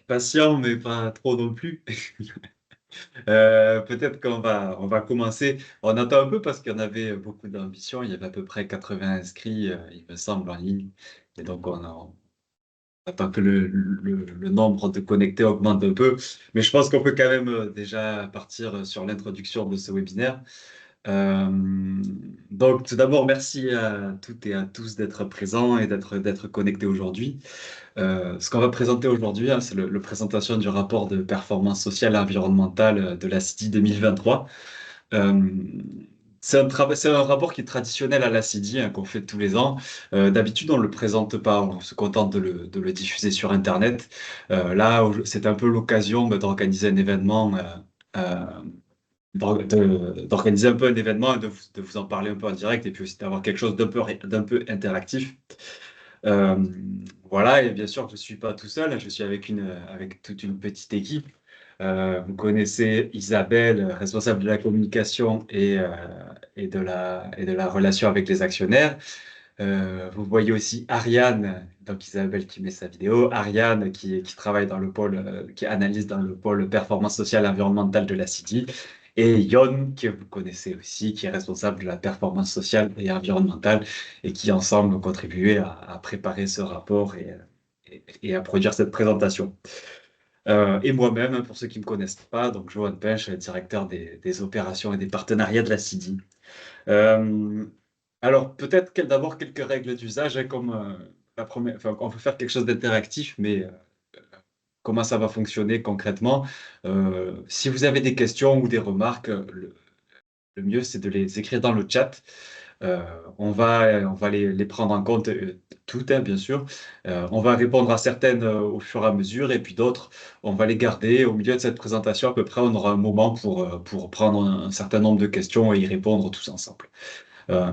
Patient, mais pas trop non plus. Peut-être qu'on va commencer. On attend un peu parce qu'il y en avait beaucoup d'ambition. Il y avait à peu près 80 inscrits, il me semble, en ligne. Et donc, on attend que le nombre de connectés augmente un peu. Mais je pense qu'on peut quand même déjà partir sur l'introduction de ce webinaire. Euh, donc, tout d'abord, merci à toutes et à tous d'être présents et d'être connectés aujourd'hui. Ce qu'on va présenter aujourd'hui, hein, c'est le présentation du rapport de performance sociale et environnementale de la CIDI 2023. Euh, c'est un rapport qui est traditionnel à la CIDI, hein, qu'on fait tous les ans. D'habitude, on ne le présente pas, on se contente de le diffuser sur Internet. Là, c'est un peu l'occasion d'organiser un événement, euh, d'organiser un peu un événement et de vous en parler un peu en direct et puis aussi d'avoir quelque chose d'un peu interactif. Euh, voilà, et bien sûr, je ne suis pas tout seul, je suis avec toute une petite équipe. Vous connaissez Isabelle, responsable de la communication et de la relation avec les actionnaire. Vous voyez aussi Ariane, donc Isabelle qui met sa vidéo, Ariane qui travaille dans le pôle, qui analyse dans le pôle performance sociale et environnementale de la CIDI, et Yon, que vous connaissez aussi, qui est responsable de la performance sociale et environnementale, et qui ensemble ont contribué à préparer ce rapport et à produire cette présentation. Et moi-même, hein, pour ceux qui ne me connaissent pas, donc Johan Pêche, directeur des opérations et des partenariats de la CIDI. Euh, alors, peut-être d'abord quelques règles d'usage, hein, comme la première, enfin, on peut faire quelque chose d'interactif, mais comment ça va fonctionner concrètement? Si vous avez des questions ou des remarques, le mieux, c'est de les écrire dans le chat. Euh, on va les prendre en compte toutes, hein, bien sûr. On va répondre à certaines au fur et à mesure, et puis d'autres, on va les garder. Au milieu de cette présentation, à peu près, on aura un moment pour prendre un certain nombre de questions et y répondre tous ensemble.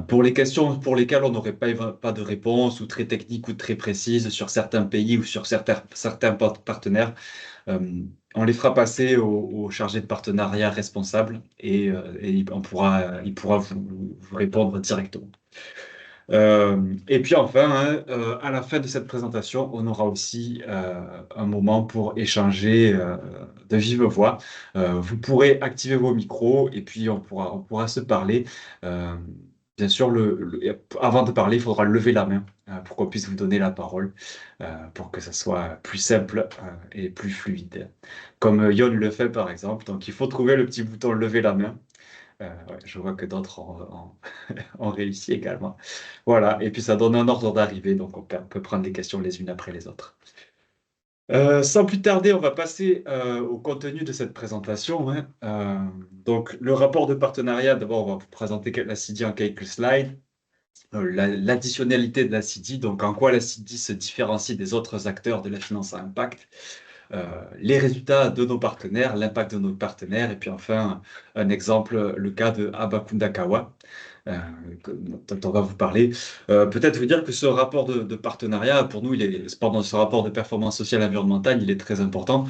Pour les questions pour lesquelles on n'aurait pas de réponse ou très technique ou très précise sur certains pays ou sur certains partenaires, euh, on les fera passer au chargé de partenariat responsable et il pourra vous répondre directement. Et puis enfin, hein, à la fin de cette présentation, on aura aussi un moment pour échanger de vive voix. Vous pourrez activer vos micros et puis on pourra se parler. Euh, Bien sûr, avant de parler, il faudra lever la main pour qu'on puisse vous donner la parole, pour que ça soit plus simple et plus fluide. Comme Yon le fait par exemple. Donc il faut trouver le petit bouton lever la main. Ouais, je vois que d'autres ont réussi également. Voilà, et puis ça donne un ordre d'arrivée, donc on peut prendre les questions les unes après les autres. Sans plus tarder, on va passer au contenu de cette présentation, hein. Donc, le rapport de partenariat, d'abord, on va vous présenter la CIDI en quelques slides. L'additionnalité de la CIDI, donc en quoi la CIDI se différencie des autres acteurs de la finance à impact, les résultats de nos partenaires, l'impact de nos partenaires, et puis enfin, un exemple, le cas de Abakunda Kawa, euh, dont on va vous parler. Peut-être vous dire que ce rapport de partenariat, pour nous, pardon, ce rapport de performance sociale et environnementale, il est très important.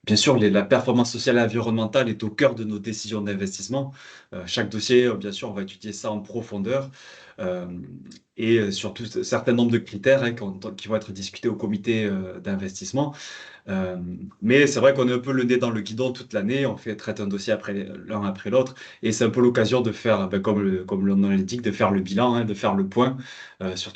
Bien sûr, la performance sociale et environnementale est au cœur de nos décisions d'investissement. Chaque dossier, bien sûr, on va étudier ça en profondeur. Euh, et surtout, un certain nombre de critères, hein, qui vont être discutés au comité d'investissement. Euh, mais c'est vrai qu'on est un peu le nez dans le guidon toute l'année, traite un dossier l'un après l'autre, et c'est un peu l'occasion de faire, ben, comme le nom l'indique, de faire le bilan, hein, de faire le point sur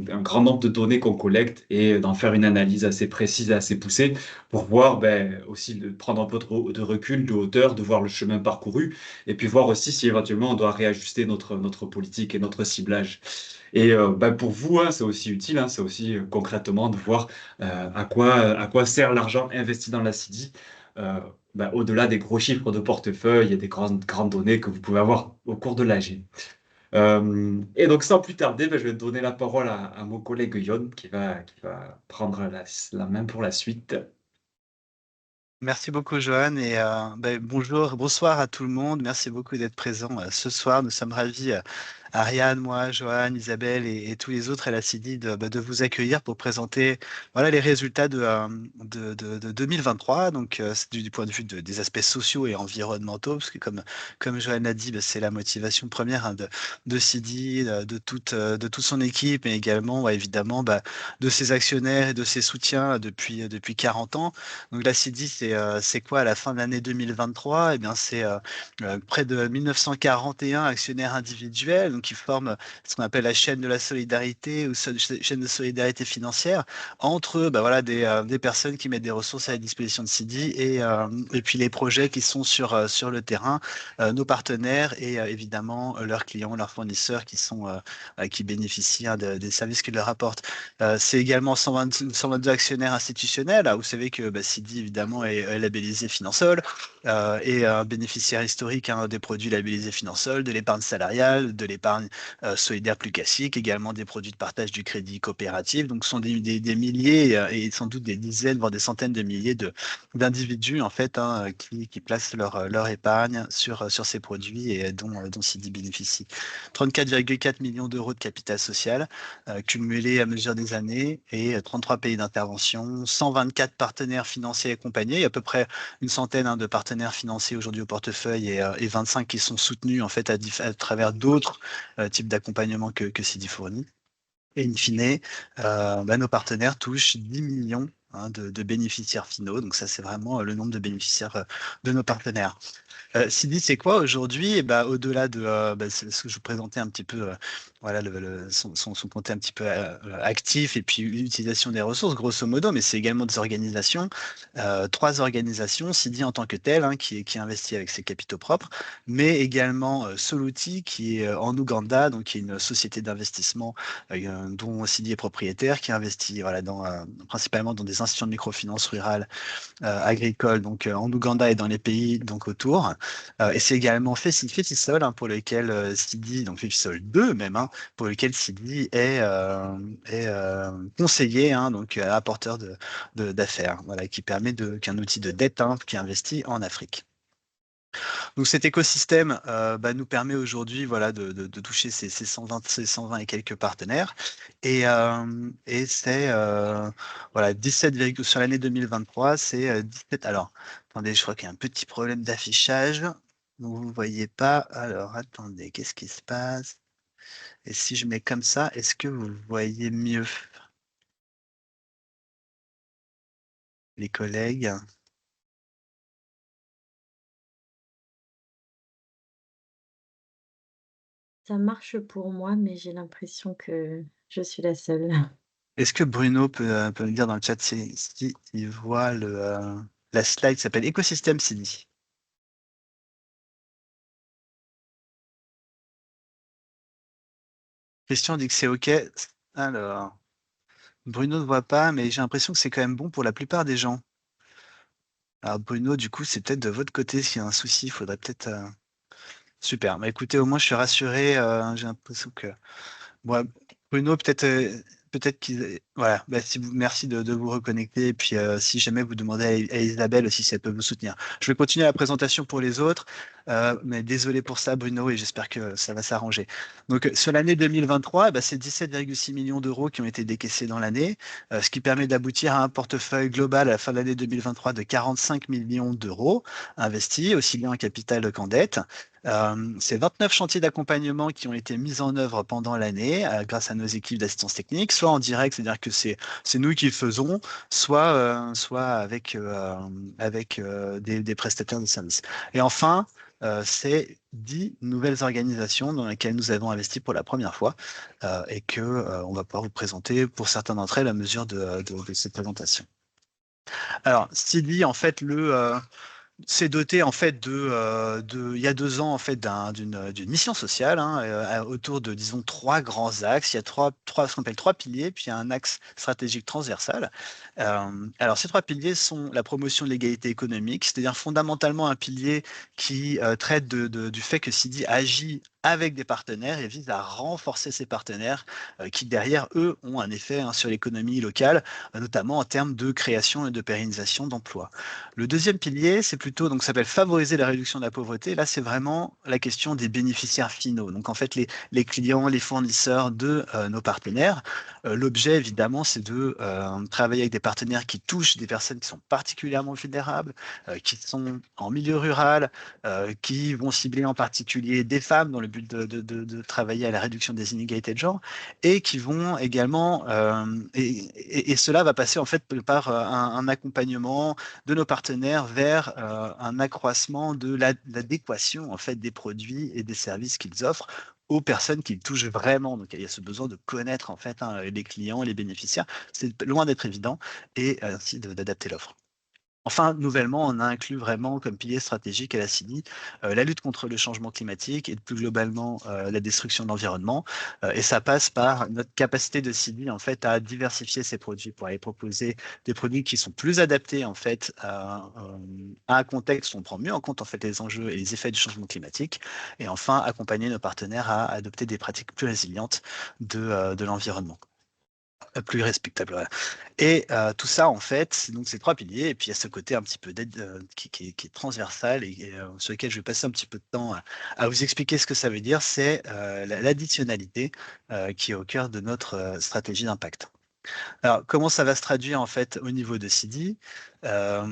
un grand nombre de données qu'on collecte et d'en faire une analyse assez précise et assez poussée pour voir, ben, aussi de prendre un peu de recul, de hauteur, de voir le chemin parcouru, et puis voir aussi si éventuellement on doit réajuster notre politique et notre ciblage. Et ben, pour vous, hein, c'est aussi utile, hein, c'est aussi concrètement de voir à quoi sert l'argent investi dans la CIDI, euh, ben, au-delà des gros chiffres de portefeuille et des grandes données que vous pouvez avoir au cours de l'AG. Et donc, sans plus tarder, ben, je vais donner la parole à mon collègue Yon qui va prendre la main pour la suite. Merci beaucoup, Johan. Et bonjour, bonsoir à tout le monde. Merci beaucoup d'être présent ce soir. Nous sommes ravis Ariane, moi, Johan, Isabelle et tous les autres à la CIDI de vous accueillir pour présenter voilà, les résultats de 2023. Donc, c'est du point de vue des aspects sociaux et environnementaux, parce que comme Johan l'a dit, bah, c'est la motivation première hein, de CIDI, de toute son équipe, mais également, ouais, évidemment, bah, de ses actionnaires et de ses soutiens depuis 40 ans. Donc, la CIDI, c'est quoi à la fin de l'année 2023? Eh bien, c'est près de 1941 actionnaires individuels, donc qui forment ce qu'on appelle la chaîne de la solidarité ou chaîne de solidarité financière entre bah, voilà, des personnes qui mettent des ressources à la disposition de Sidi et puis les projets qui sont sur le terrain, nos partenaires et évidemment leurs clients, leurs fournisseurs qui bénéficient hein, des services qu'ils leur apportent. C'est également 122 actionnaires institutionnels. Là, vous savez que bah, Sidi évidemment est labellisé Finansol et un bénéficiaire historique hein, des produits labellisés Finansol, de l'épargne salariale, de l'épargne solidaire plus classique, également des produits de partage du crédit coopératif. Donc, ce sont des milliers et sans doute des dizaines, voire des centaines de milliers d'individus en fait hein, qui placent leur épargne sur ces produits et dont Sidi bénéficie. 34,4 millions d'euros de capital social cumulés à mesure des années et 33 pays d'intervention, 124 partenaires financiers accompagnés, à peu près une centaine hein, de partenaires financiers aujourd'hui au portefeuille et 25 qui sont soutenus en fait à travers d'autres types d'accompagnement que Sidi fournit. Et in fine, bah, nos partenaires touchent 10 millions hein, de bénéficiaires finaux. Donc ça, c'est vraiment le nombre de bénéficiaires de nos partenaires. Sidi, c'est quoi aujourd'hui? Et bah, au-delà de bah, c'est ce que je vous présentais un petit peu, voilà, son côté un petit peu actif et puis l'utilisation des ressources, grosso modo, mais c'est également des organisations, trois organisations, Sidi en tant que telle, hein, qui investit avec ses capitaux propres, mais également Soluti, qui est en Ouganda, donc qui est une société d'investissement dont Sidi est propriétaire, qui investit voilà, principalement dans des institutions de microfinance rurale agricole donc en Ouganda et dans les pays donc autour. Et c'est également Fetisol hein, pour lequel Sidi, donc Fetisol 2 même, hein, pour lequel Sidi est conseiller, hein, donc apporteur d'affaires, voilà, qui permet qu'un outil de dette hein, qui investit en Afrique. Donc cet écosystème bah, nous permet aujourd'hui voilà, de toucher ces 120 et quelques partenaires. Et c'est voilà, 17, sur l'année 2023, c'est 17. Alors, attendez, je crois qu'il y a un petit problème d'affichage. Vous ne voyez pas. Alors, attendez, qu'est-ce qui se passe? Et si je mets comme ça, est-ce que vous voyez mieux, les collègues? Ça marche pour moi, mais j'ai l'impression que je suis la seule. Est-ce que Bruno peut me dire dans le chat si il voit la slide qui s'appelle Écosystème Sidi? Christian dit que c'est OK. Alors, Bruno ne voit pas, mais j'ai l'impression que c'est quand même bon pour la plupart des gens. Alors, Bruno, du coup, c'est peut-être de votre côté s'il y a un souci, il faudrait peut-être. Super. Bah, écoutez, au moins, je suis rassuré. J'ai l'impression que. Bon, Bruno, peut-être qu'il. Voilà. Bah, merci de vous reconnecter. Et puis, si jamais vous demandez à Isabelle si elle peut vous soutenir. Je vais continuer la présentation pour les autres. Mais désolé pour ça, Bruno, et j'espère que ça va s'arranger. Donc, sur l'année 2023, bah, c'est 17,6 millions d'euros qui ont été décaissés dans l'année, ce qui permet d'aboutir à un portefeuille global à la fin de l'année 2023 de 45 millions d'euros investis, aussi bien en capital qu'en dette. C'est 29 chantiers d'accompagnement qui ont été mis en œuvre pendant l'année grâce à nos équipes d'assistance technique, soit en direct, c'est-à-dire que c'est nous qui le faisons, soit avec des prestataires de services. Et enfin, c'est 10 nouvelles organisations dans lesquelles nous avons investi pour la première fois et que on va pouvoir vous présenter pour certaines d'entre elles à mesure de cette présentation. Alors, Sylvie, en fait, c'est doté en fait il y a 2 ans en fait d'une mission sociale hein, autour de disons 3 grands axes. Il y a ce qu'on appelle 3 piliers, puis il y a un axe stratégique transversal. Alors ces 3 piliers sont la promotion de l'égalité économique, c'est-à-dire fondamentalement un pilier qui traite du fait que Sidi agit avec des partenaires et vise à renforcer ces partenaires qui, derrière, eux, ont un effet sur l'économie locale, notamment en termes de création et de pérennisation d'emplois. Le deuxième pilier, c'est plutôt, donc, ça s'appelle favoriser la réduction de la pauvreté. Là, c'est vraiment la question des bénéficiaires finaux. Donc, en fait, les clients, les fournisseurs de nos partenaires. L'objet, évidemment, c'est de travailler avec des partenaires qui touchent des personnes qui sont particulièrement vulnérables, qui sont en milieu rural, qui vont cibler en particulier des femmes dans le but de travailler à la réduction des inégalités de genre, et qui vont également, et cela va passer en fait par un accompagnement de nos partenaires vers un accroissement de l'adéquation en fait des produits et des services qu'ils offrent aux personnes qui touchent vraiment. Donc, il y a ce besoin de connaître en fait les clients et les bénéficiaires. C'est loin d'être évident et ainsi d'adapter l'offre. Enfin, nouvellement, on a inclus vraiment comme pilier stratégique à la CIDI la lutte contre le changement climatique et plus globalement la destruction de l'environnement. Et ça passe par notre capacité de CIDI en fait à diversifier ses produits pour aller proposer des produits qui sont plus adaptés en fait à un contexte où on prend mieux en compte en fait les enjeux et les effets du changement climatique. Et enfin, accompagner nos partenaires à adopter des pratiques plus résilientes de l'environnement. Plus respectable. Voilà. Et tout ça, en fait, c'est donc ces trois piliers. Et puis, il y a ce côté un petit peu d'aide qui est transversal et sur lequel je vais passer un petit peu de temps à vous expliquer ce que ça veut dire. C'est l'additionnalité qui est au cœur de notre stratégie d'impact. Alors, comment ça va se traduire en fait au niveau de CIDI? Là,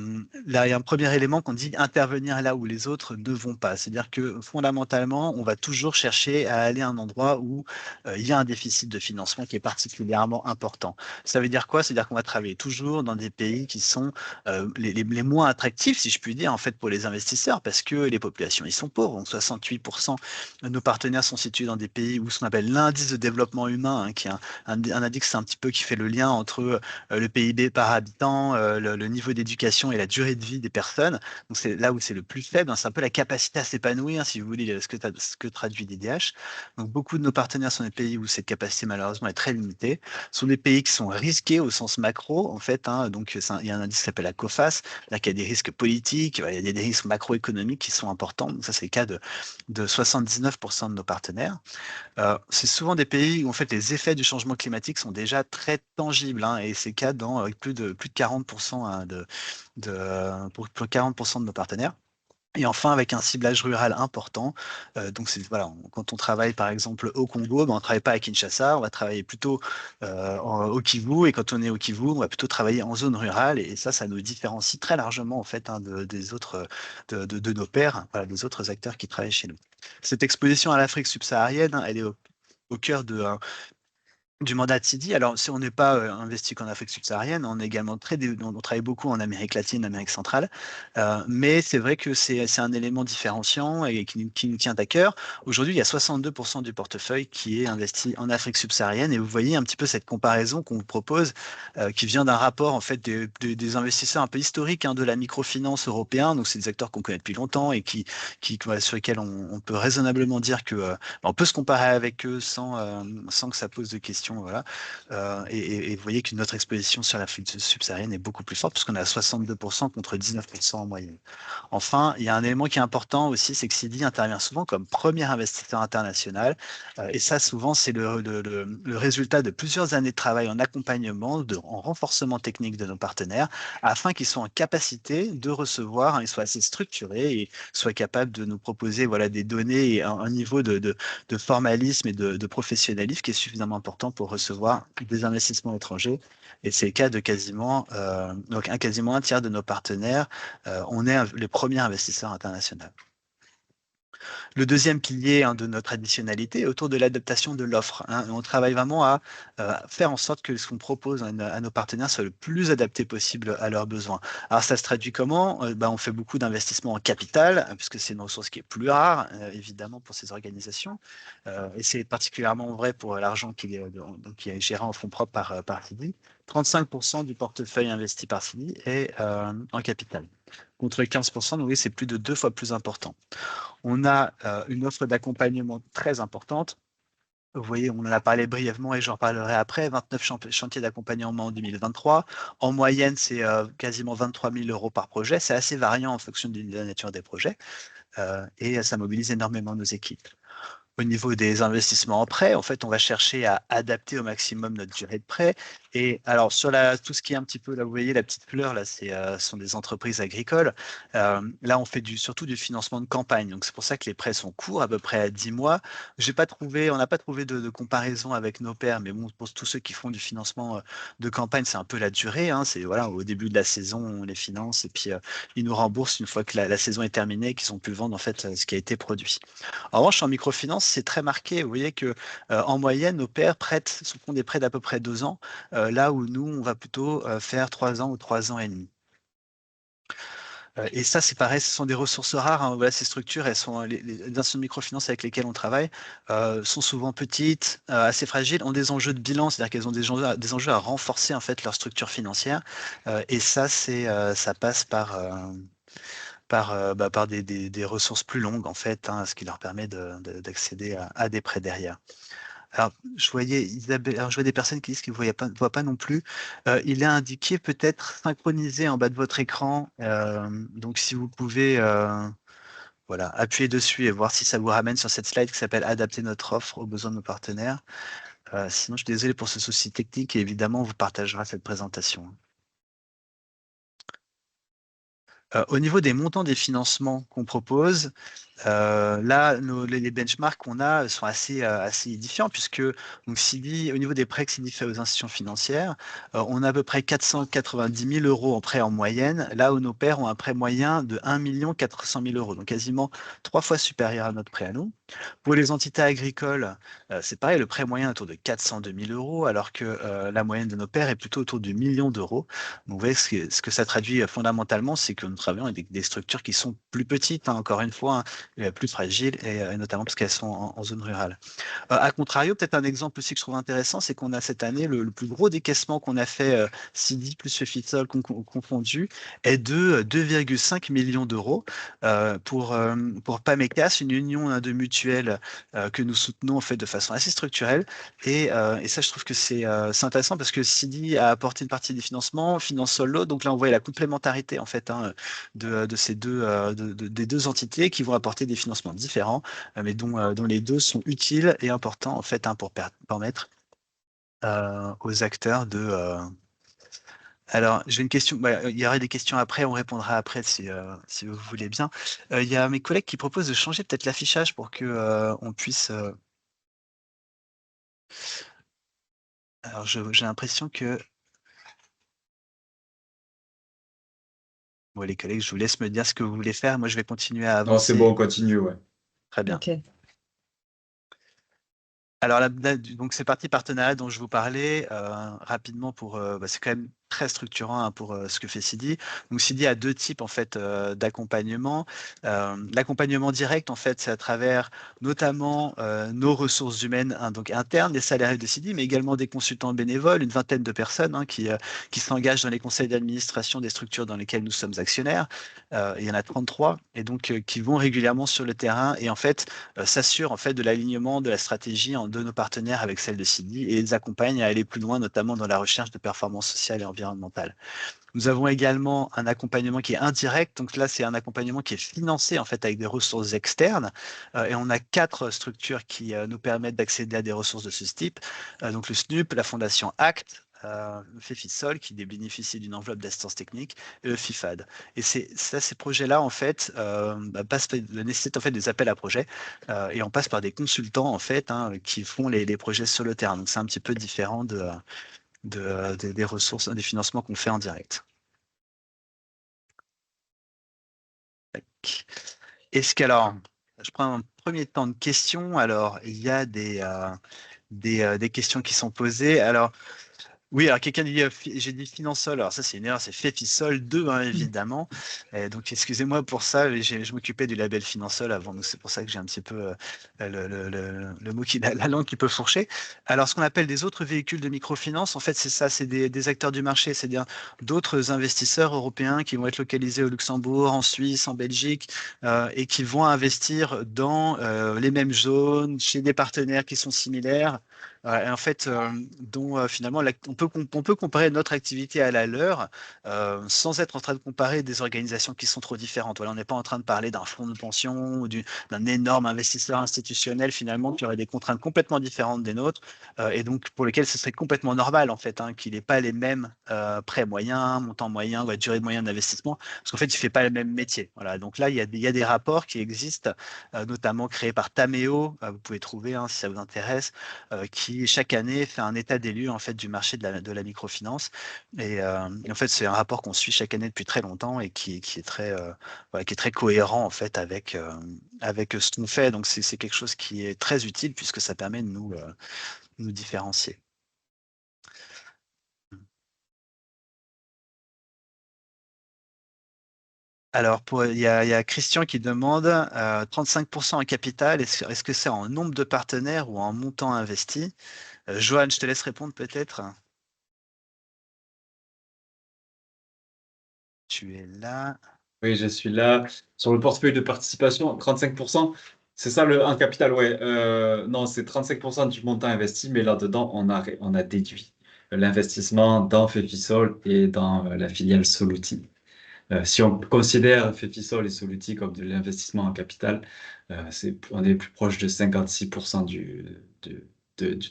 il y a un premier élément qu'on dit intervenir là où les autres ne vont pas. C'est-à-dire que fondamentalement, on va toujours chercher à aller à un endroit où il y a un déficit de financement qui est particulièrement important. Ça veut dire quoi? C'est-à-dire qu'on va travailler toujours dans des pays qui sont les moins attractifs, si je puis dire, en fait, pour les investisseurs, parce que les populations, ils sont pauvres. Donc, 68% de nos partenaires sont situés dans des pays où ce qu'on appelle l'indice de développement humain, qui est un indice un petit peu qui fait le lien entre le PIB par habitant, le niveau d'éducation et la durée de vie des personnes. Donc c'est là où c'est le plus faible, c'est un peu la capacité à s'épanouir, si vous voulez, ce que traduit l'IDH. Donc beaucoup de nos partenaires sont des pays où cette capacité malheureusement est très limitée. Ce sont des pays qui sont risqués au sens macro, en fait. Donc il y a un indice qui s'appelle la COFAS, c'est-à-dire qu'il y a des risques politiques, il y a des risques macroéconomiques qui sont importants. Donc ça, c'est le cas de 79% de nos partenaires. C'est souvent des pays où en fait les effets du changement climatique sont déjà très tangibles, et c'est le cas dans plus de 40% pour 40% de nos partenaires. Et enfin, avec un ciblage rural important. Donc, voilà, quand on travaille par exemple au Congo, on ne travaille pas à Kinshasa, on va travailler plutôt au Kivu. Et quand on est au Kivu, on va plutôt travailler en zone rurale. Et ça nous différencie très largement en fait des autres, de nos pairs, voilà, des autres acteurs qui travaillent chez nous. Cette exposition à l'Afrique subsaharienne, elle est au cœur du mandat de Sidi. Alors, si on n'est pas investi qu'en Afrique subsaharienne, on est également on travaille beaucoup en Amérique latine, Amérique centrale, mais c'est vrai que c'est un élément différenciant et qui nous tient à cœur. Aujourd'hui, il y a 62% du portefeuille qui est investi en Afrique subsaharienne, et vous voyez un petit peu cette comparaison qu'on vous propose, qui vient d'un rapport en fait des investisseurs un peu historiques de la microfinance européen. Donc, c'est des acteurs qu'on connaît depuis longtemps et voilà, sur lesquels on peut raisonnablement dire que on peut se comparer avec eux sans que ça pose de questions. Voilà. Et vous voyez que notre exposition sur l'Afrique subsaharienne est beaucoup plus forte, puisqu'on est à 62% contre 19% en moyenne. Enfin, il y a un élément qui est important aussi, c'est que Sidi intervient souvent comme premier investisseur international. Et ça, souvent, c'est le résultat de plusieurs années de travail en accompagnement, en renforcement technique de nos partenaires, afin qu'ils soient en capacité de recevoir, ils soient assez structurés et soient capables de nous proposer voilà, des données et un niveau de formalisme et de professionnalisme qui est suffisamment important pour recevoir des investissements étrangers. Et c'est le cas de quasiment un tiers de nos partenaires. On est les premiers investisseurs internationaux. Le deuxième pilier de notre additionnalité est autour de l'adaptation de l'offre. On travaille vraiment à faire en sorte que ce qu'on propose à nos partenaires soit le plus adapté possible à leurs besoins. Alors ça se traduit comment? On fait beaucoup d'investissements en capital, puisque c'est une ressource qui est plus rare, évidemment, pour ces organisations. Et c'est particulièrement vrai pour l'argent qui est géré en fonds propres par Sidi. 35% du portefeuille investi par Sidi est en capital, contre 15%, donc oui, c'est plus de 2 fois plus important. On a une offre d'accompagnement très importante. Vous voyez, on en a parlé brièvement et j'en parlerai après. 29 chantiers d'accompagnement en 2023. En moyenne, c'est quasiment 23 000 € par projet. C'est assez variant en fonction de la nature des projets et ça mobilise énormément nos équipes. Au niveau des investissements en prêt, en fait, on va chercher à adapter au maximum notre durée de prêt. Et alors, sur tout ce qui est un petit peu, là, vous voyez, la petite fleur, là, ce sont des entreprises agricoles. Là, on fait surtout du financement de campagne. Donc, c'est pour ça que les prêts sont courts, à peu près à 10 mois. On n'a pas trouvé de comparaison avec nos pairs, mais bon, pour tous ceux qui font du financement de campagne, c'est un peu la durée, hein. C'est voilà, au début de la saison, on les finance et puis ils nous remboursent une fois que la saison est terminée et qu'ils ont pu vendre en fait ce qui a été produit. En revanche, en microfinance, c'est très marqué. Vous voyez que en moyenne, nos pairs font des prêts d'à peu près 2 ans, là où nous, on va plutôt faire 3 ans ou 3 ans et demi. Et ça, c'est pareil, ce sont des ressources rares, hein. Voilà, ces structures, elles sont les institutions de microfinance avec lesquelles on travaille sont souvent petites, assez fragiles, ont des enjeux de bilan, c'est-à-dire qu'elles ont des enjeux à renforcer en fait leur structure financière. Et ça, ça passe par des ressources plus longues, en fait, hein, ce qui leur permet d'accéder à des prêts derrière. Alors, je voyais Isabelle, alors, je vois des personnes qui disent qu'ils ne voient pas non plus. Il est indiqué peut-être synchronisé en bas de votre écran. Donc, si vous pouvez voilà, appuyer dessus et voir si ça vous ramène sur cette slide qui s'appelle Adapter notre offre aux besoins de nos partenaires. Sinon, je suis désolé pour ce souci technique et évidemment, on vous partagera cette présentation. Au niveau des montants des financements qu'on propose, là, les benchmarks qu'on a sont assez édifiants puisque donc, au niveau des prêts que Sidi fait aux institutions financières, on a à peu près 490 000 euros en prêt en moyenne, là où nos pairs ont un prêt moyen de 1 400 000 euros, donc quasiment 3 fois supérieur à notre prêt à nous. Pour les entités agricoles, c'est pareil, le prêt moyen est autour de 402 000 euros, alors que la moyenne de nos pairs est plutôt autour du million d'euros. Donc, vous voyez, ce que ça traduit fondamentalement, c'est que nous travaillons avec des structures qui sont plus petites, hein, encore une fois, hein, plus fragiles, et notamment parce qu'elles sont en zone rurale. À contrario, peut-être un exemple aussi que je trouve intéressant, c'est qu'on a cette année le plus gros décaissement qu'on a fait, Sidi plus Fefitol confondu, est de 2,5 millions d'euros pour Pamecas, une union hein, de mutuelles que nous soutenons en fait de façon assez structurelle. Et ça, je trouve que c'est intéressant parce que Sidi a apporté une partie des financements, finance solo. Donc là, on voit la complémentarité en fait hein, de ces des deux entités qui vont apporter des financements différents, mais dont les deux sont utiles et importants en fait hein, pour permettre aux acteurs de. Alors, j'ai une question. Bah, il y aura des questions après, on répondra après si vous voulez bien. Il y a mes collègues qui proposent de changer peut-être l'affichage pour que on puisse. Alors, j'ai l'impression que. Bon, les collègues, je vous laisse me dire ce que vous voulez faire. Moi, je vais continuer à Non, c'est avancer. bon, on continue, ouais. Très bien. Ok. Alors, donc c'est parti partenariat dont je vous parlais rapidement c'est quand même très structurant hein, pour ce que fait Sidi. Donc Sidi a deux types en fait d'accompagnement. L'accompagnement direct en fait c'est à travers notamment nos ressources humaines hein, donc internes, les salariés de Sidi, mais également des consultants bénévoles, une vingtaine de personnes hein, qui s'engagent dans les conseils d'administration des structures dans lesquelles nous sommes actionnaires. Il y en a 33 et donc qui vont régulièrement sur le terrain et en fait s'assurent en fait de l'alignement de la stratégie de nos partenaires avec celle de Sidi et les accompagnent à aller plus loin, notamment dans la recherche de performance sociale et environnementale. Nous avons également un accompagnement qui est indirect. Donc là, c'est un accompagnement qui est financé en fait avec des ressources externes. Et on a 4 structures qui nous permettent d'accéder à des ressources de ce type. Donc le SNUP, la Fondation ACT, le FEFISOL qui bénéficie d'une enveloppe d'assistance technique et le FIFAD. Et ces projets-là, en fait, nécessitent en fait des appels à projets et on passe par des consultants en fait hein, qui font les projets sur le terrain. Donc c'est un petit peu différent des ressources, des financements qu'on fait en direct. Est-ce qu'alors, je prends un premier temps de questions. Alors, il y a des questions qui sont posées. Alors, oui, alors quelqu'un dit, j'ai dit Finansol, alors ça c'est une erreur, c'est Fefisol 2, hein, évidemment. Donc excusez-moi pour ça, je m'occupais du label Finansol avant, donc c'est pour ça que j'ai un petit peu le mot la langue qui peut fourcher. Alors ce qu'on appelle des autres véhicules de microfinance, en fait c'est ça, c'est des acteurs du marché, c'est-à-dire d'autres investisseurs européens qui vont être localisés au Luxembourg, en Suisse, en Belgique, et qui vont investir dans les mêmes zones, chez des partenaires qui sont similaires. Ouais, en fait, dont finalement, on peut comparer notre activité à la leur sans être en train de comparer des organisations qui sont trop différentes. Voilà, on n'est pas en train de parler d'un fonds de pension ou d'un énorme investisseur institutionnel finalement qui aurait des contraintes complètement différentes des nôtres et donc pour lesquelles ce serait complètement normal en fait qu'il n'ait pas les mêmes prêts moyens, montants moyens, ouais, durée moyenne d'investissement, parce qu'en fait, il ne fait pas le même métier. Voilà, donc là, il y a des rapports qui existent, notamment créés par Tameo, vous pouvez trouver si ça vous intéresse qui chaque année fait un état des lieux en fait du marché de la microfinance. Et en fait, c'est un rapport qu'on suit chaque année depuis très longtemps et qui est très, voilà, qui est très cohérent en fait avec ce qu'on fait. Donc c'est quelque chose qui est très utile puisque ça permet de nous différencier. Alors, il y a Christian qui demande 35% en capital, est-ce que c'est en nombre de partenaires ou en montant investi? Johan, je te laisse répondre peut-être. Tu es là. Oui, je suis là. Sur le portefeuille de participation, 35%, c'est ça le un capital, ouais. Non, c'est 35% du montant investi, mais là-dedans, on a déduit l'investissement dans Fefisol et dans la filiale Soluti. Si on considère Fefisol et Soluti comme de l'investissement en capital, on est plus proche de 56% du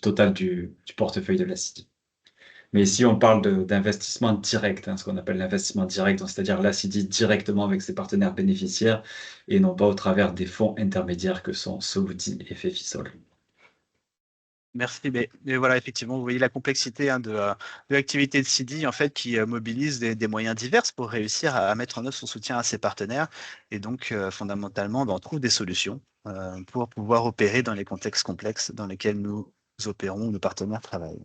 total du portefeuille de la City. Mais ici, on parle d'investissement direct, ce qu'on appelle l'investissement direct, donc c'est-à-dire là, c'est dit directement avec ses partenaires bénéficiaires et non pas au travers des fonds intermédiaires que sont Soluti et Fefisol. Merci. Mais voilà, effectivement, vous voyez la complexité de l'activité de Sidi, en fait, qui mobilise des moyens divers pour réussir à mettre en œuvre son soutien à ses partenaires. Et donc, fondamentalement, on trouve des solutions pour pouvoir opérer dans les contextes complexes dans lesquels nous opérons, nos partenaires travaillent.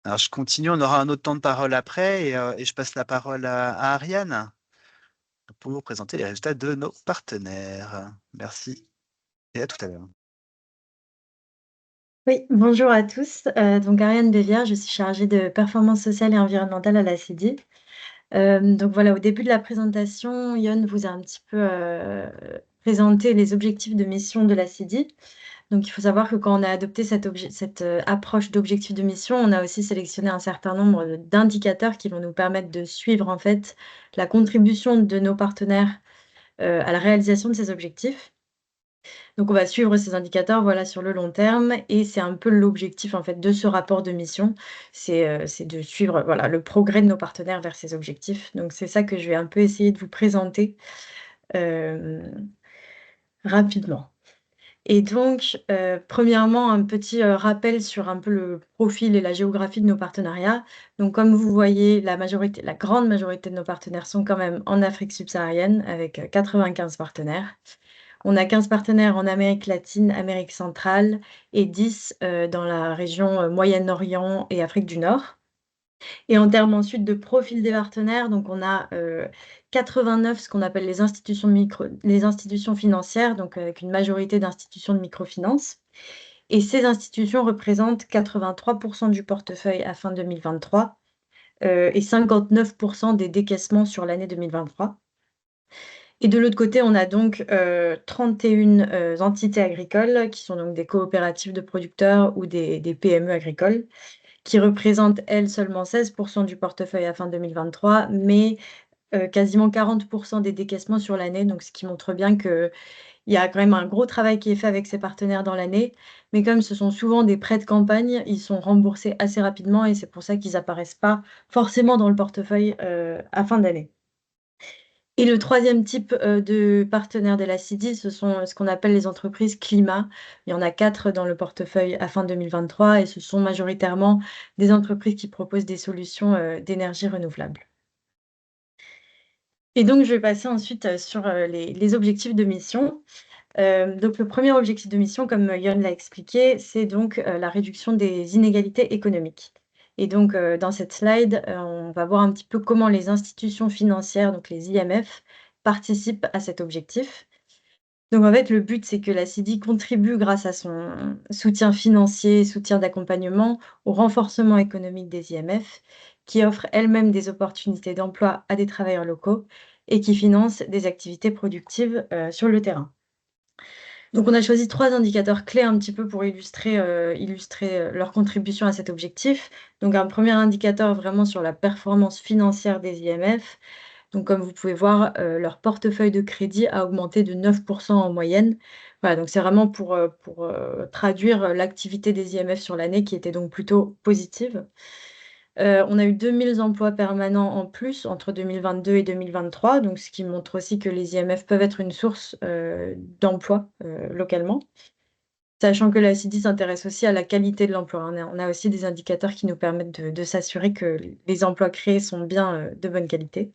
Alors, je continue, on aura un autre temps de parole après et je passe la parole à Ariane pour vous présenter les résultats de nos partenaires. Merci et à tout à l'heure. Oui, bonjour à tous. Donc Ariane Bévière, je suis chargée de performance sociale et environnementale à la CIDI. Donc voilà, au début de la présentation, Yon vous a un petit peu présenté les objectifs de mission de la CIDI. Donc il faut savoir que quand on a adopté cette approche d'objectifs de mission, on a aussi sélectionné un certain nombre d'indicateurs qui vont nous permettre de suivre en fait la contribution de nos partenaires à la réalisation de ces objectifs. Donc on va suivre ces indicateurs, voilà, sur le long terme et c'est un peu l'objectif, en fait, de ce rapport de mission. C'est de suivre, voilà, le progrès de nos partenaires vers ces objectifs. Donc c'est ça que je vais un peu essayer de vous présenter, rapidement. Et donc, premièrement, un petit, rappel sur un peu le profil et la géographie de nos partenariats. Donc comme vous voyez, la grande majorité de nos partenaires sont quand même en Afrique subsaharienne avec, 95 partenaires. On a 15 partenaires en Amérique latine, Amérique centrale et 10 dans la région Moyen-Orient et Afrique du Nord. Et en termes ensuite de profil des partenaires, donc on a 89 ce qu'on appelle les institutions financières, donc avec une majorité d'institutions de microfinance. Et ces institutions représentent 83% du portefeuille à fin 2023 et 59% des décaissements sur l'année 2023. Et de l'autre côté, on a donc 31 entités agricoles qui sont donc des coopératives de producteurs ou des PME agricoles qui représentent, elles, seulement 16% du portefeuille à fin 2023, mais quasiment 40% des décaissements sur l'année. Donc ce qui montre bien qu'il y a quand même un gros travail qui est fait avec ces partenaires dans l'année. Mais comme ce sont souvent des prêts de campagne, ils sont remboursés assez rapidement et c'est pour ça qu'ils apparaissent pas forcément dans le portefeuille à fin d'année. Et le troisième type, de partenaires de la CIDI, ce sont, ce qu'on appelle les entreprises climat. Il y en a 4 dans le portefeuille à fin 2023 et ce sont majoritairement des entreprises qui proposent des solutions, d'énergie renouvelable. Et donc je vais passer ensuite, sur, les objectifs de mission. Donc le premier objectif de mission, comme Yon l'a expliqué, c'est donc, la réduction des inégalités économiques. Et donc, dans cette slide, on va voir un petit peu comment les institutions financières, donc les IMF, participent à cet objectif. Donc en fait, le but, c'est que la CIDI contribue grâce à son soutien financier, soutien d'accompagnement, au renforcement économique des IMF, qui offrent elles-mêmes des opportunités d'emploi à des travailleurs locaux et qui financent des activités productives, sur le terrain. Donc, on a choisi 3 indicateurs clés un petit peu pour illustrer leur contribution à cet objectif. Donc, un premier indicateur vraiment sur la performance financière des IMF. Donc, comme vous pouvez voir, leur portefeuille de crédit a augmenté de 9 en moyenne. Voilà, donc c'est vraiment pour traduire l'activité des IMF sur l'année qui était donc plutôt positive. On a eu 2 000 emplois permanents en plus entre 2022 et 2023, donc ce qui montre aussi que les IMF peuvent être une source, d'emploi, localement. Sachant que la CIDI s'intéresse aussi à la qualité de l'emploi. On a aussi des indicateurs qui nous permettent de s'assurer que les emplois créés sont bien, de bonne qualité.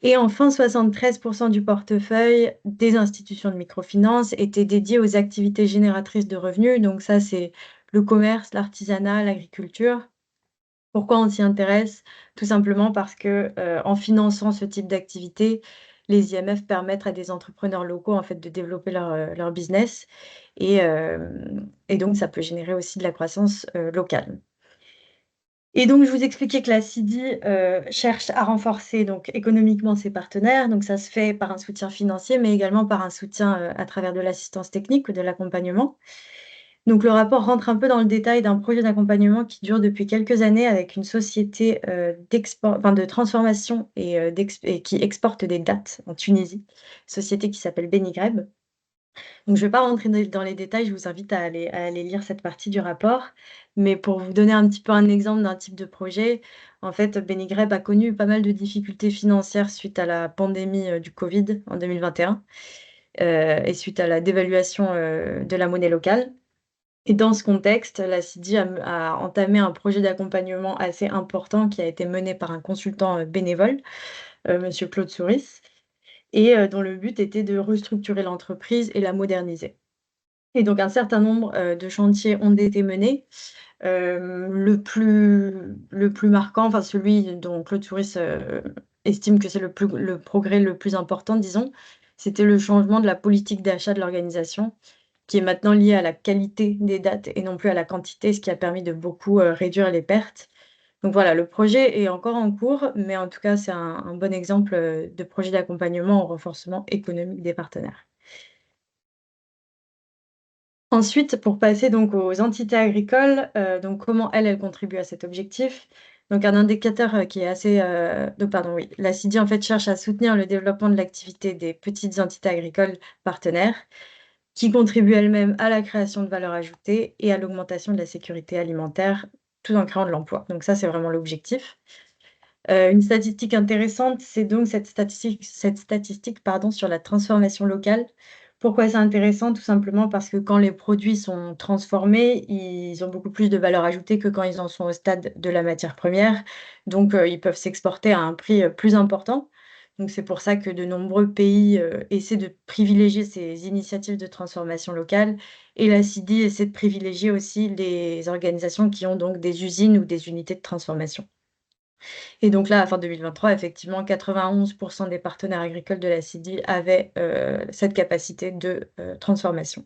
Et enfin, 73 du portefeuille des institutions de microfinance étaient dédiés aux activités génératrices de revenus. Donc ça, c'est le commerce, l'artisanat, l'agriculture. Pourquoi on s'y intéresse? Tout simplement parce que, en finançant ce type d'activité, les IMF permettent à des entrepreneurs locaux, en fait, de développer leur business et donc ça peut générer aussi de la croissance, locale. Et donc je vous expliquais que la CIDI, cherche à renforcer donc économiquement ses partenaires. Donc ça se fait par un soutien financier, mais également par un soutien, à travers de l'assistance technique ou de l'accompagnement. Donc le rapport rentre un peu dans le détail d'un projet d'accompagnement qui dure depuis quelques années avec une société, de transformation et qui exporte des dattes en Tunisie, société qui s'appelle Benigreb. Donc je ne vais pas rentrer dans les détails, je vous invite à aller lire cette partie du rapport. Mais pour vous donner un petit peu un exemple d'un type de projet, en fait, Benigreb a connu pas mal de difficultés financières suite à la pandémie, du Covid en 2021, et suite à la dévaluation, de la monnaie locale. Et dans ce contexte, la CIDI a entamé un projet d'accompagnement assez important qui a été mené par un consultant, bénévole, monsieur Claude Souris et dont le but était de restructurer l'entreprise et la moderniser. Et donc un certain nombre, de chantiers ont été menés. Le plus marquant, enfin celui dont Claude Souris, estime que c'est le progrès le plus important, disons, c'était le changement de la politique d'achat de l'organisation qui est maintenant lié à la qualité des dates et non plus à la quantité, ce qui a permis de beaucoup, réduire les pertes. Donc voilà, le projet est encore en cours, mais en tout cas, c'est un bon exemple, de projet d'accompagnement au renforcement économique des partenaires. Ensuite, pour passer donc aux entités agricoles, donc comment elles contribuent à cet objectif? Donc un indicateur, qui est assez, donc pardon, oui, la CIDI en fait cherche à soutenir le développement de l'activité des petites entités agricoles partenaires qui contribuent elles-mêmes à la création de valeur ajoutée et à l'augmentation de la sécurité alimentaire, tout en créant de l'emploi. Donc ça, c'est vraiment l'objectif. Une statistique intéressante, c'est donc cette statistique, pardon, sur la transformation locale. Pourquoi c'est intéressant? Tout simplement parce que quand les produits sont transformés, ils ont beaucoup plus de valeur ajoutée que quand ils en sont au stade de la matière première. Donc, ils peuvent s'exporter à un prix, plus important. Donc c'est pour ça que de nombreux pays, essaient de privilégier ces initiatives de transformation locale et la CIDI essaie de privilégier aussi les organisations qui ont donc des usines ou des unités de transformation. Et donc là, à fin 2023, effectivement, 91 des partenaires agricoles de la CIDI avaient, cette capacité de, transformation.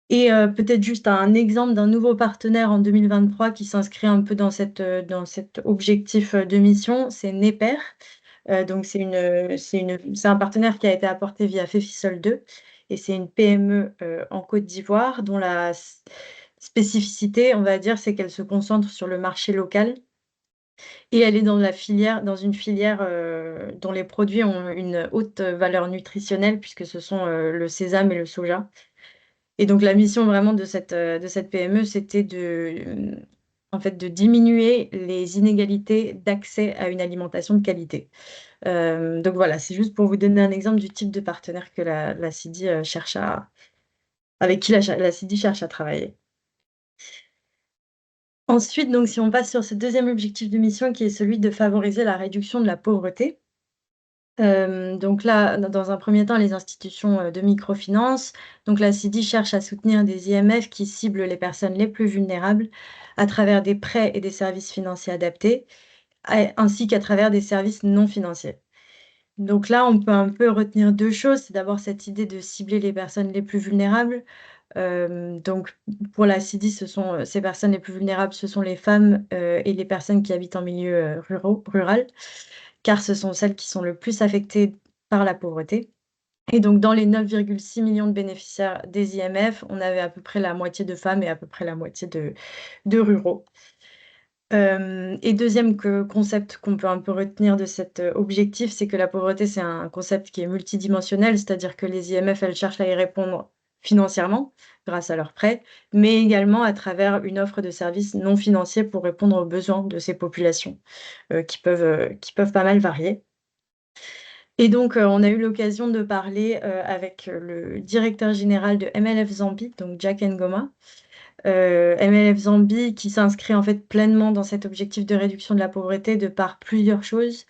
Et peut-être juste un exemple d'un nouveau partenaire en 2023 qui s'inscrit un peu dans cet objectif, de mission, c'est Neper. Donc c'est un partenaire qui a été apporté via Fefisol 2 et c'est une PME, en Côte d'Ivoire dont la spécificité, on va dire, c'est qu'elle se concentre sur le marché local et elle est dans une filière, dont les produits ont une haute valeur nutritionnelle puisque ce sont, le sésame et le soja. Et donc la mission vraiment de cette PME, c'était en fait, de diminuer les inégalités d'accès à une alimentation de qualité. Donc voilà, c'est juste pour vous donner un exemple du type de partenaire que la CIDI, avec qui la CIDI cherche à travailler. Ensuite, donc si on passe sur ce deuxième objectif de mission qui est celui de favoriser la réduction de la pauvreté. Donc là, dans un premier temps, les institutions, de microfinance. Donc la CIDI cherche à soutenir des IMF qui ciblent les personnes les plus vulnérables à travers des prêts et des services financiers adaptés, ainsi qu'à travers des services non financiers. Donc là, on peut un peu retenir 2 choses. C'est d'abord cette idée de cibler les personnes les plus vulnérables. Donc pour la CIDI, ces personnes les plus vulnérables, ce sont les femmes, et les personnes qui habitent en milieu, rural, car ce sont celles qui sont le plus affectées par la pauvreté. Et donc, dans les 9,6 millions de bénéficiaires des IMF, on avait à peu près la moitié de femmes et à peu près la moitié de ruraux. Et deuxième concept qu'on peut un peu retenir de cet objectif, c'est que la pauvreté, c'est un concept qui est multidimensionnel, c'est-à-dire que les IMF, elles cherchent à y répondre financièrement, grâce à leurs prêts, mais également à travers une offre de services non financiers pour répondre aux besoins de ces populations, qui peuvent pas mal varier. Et donc, on a eu l'occasion de parler avec le directeur général de MLF Zambie, donc Jack Ngoma. MLF Zambie qui s'inscrit en fait pleinement dans cet objectif de réduction de la pauvreté de par plusieurs choses,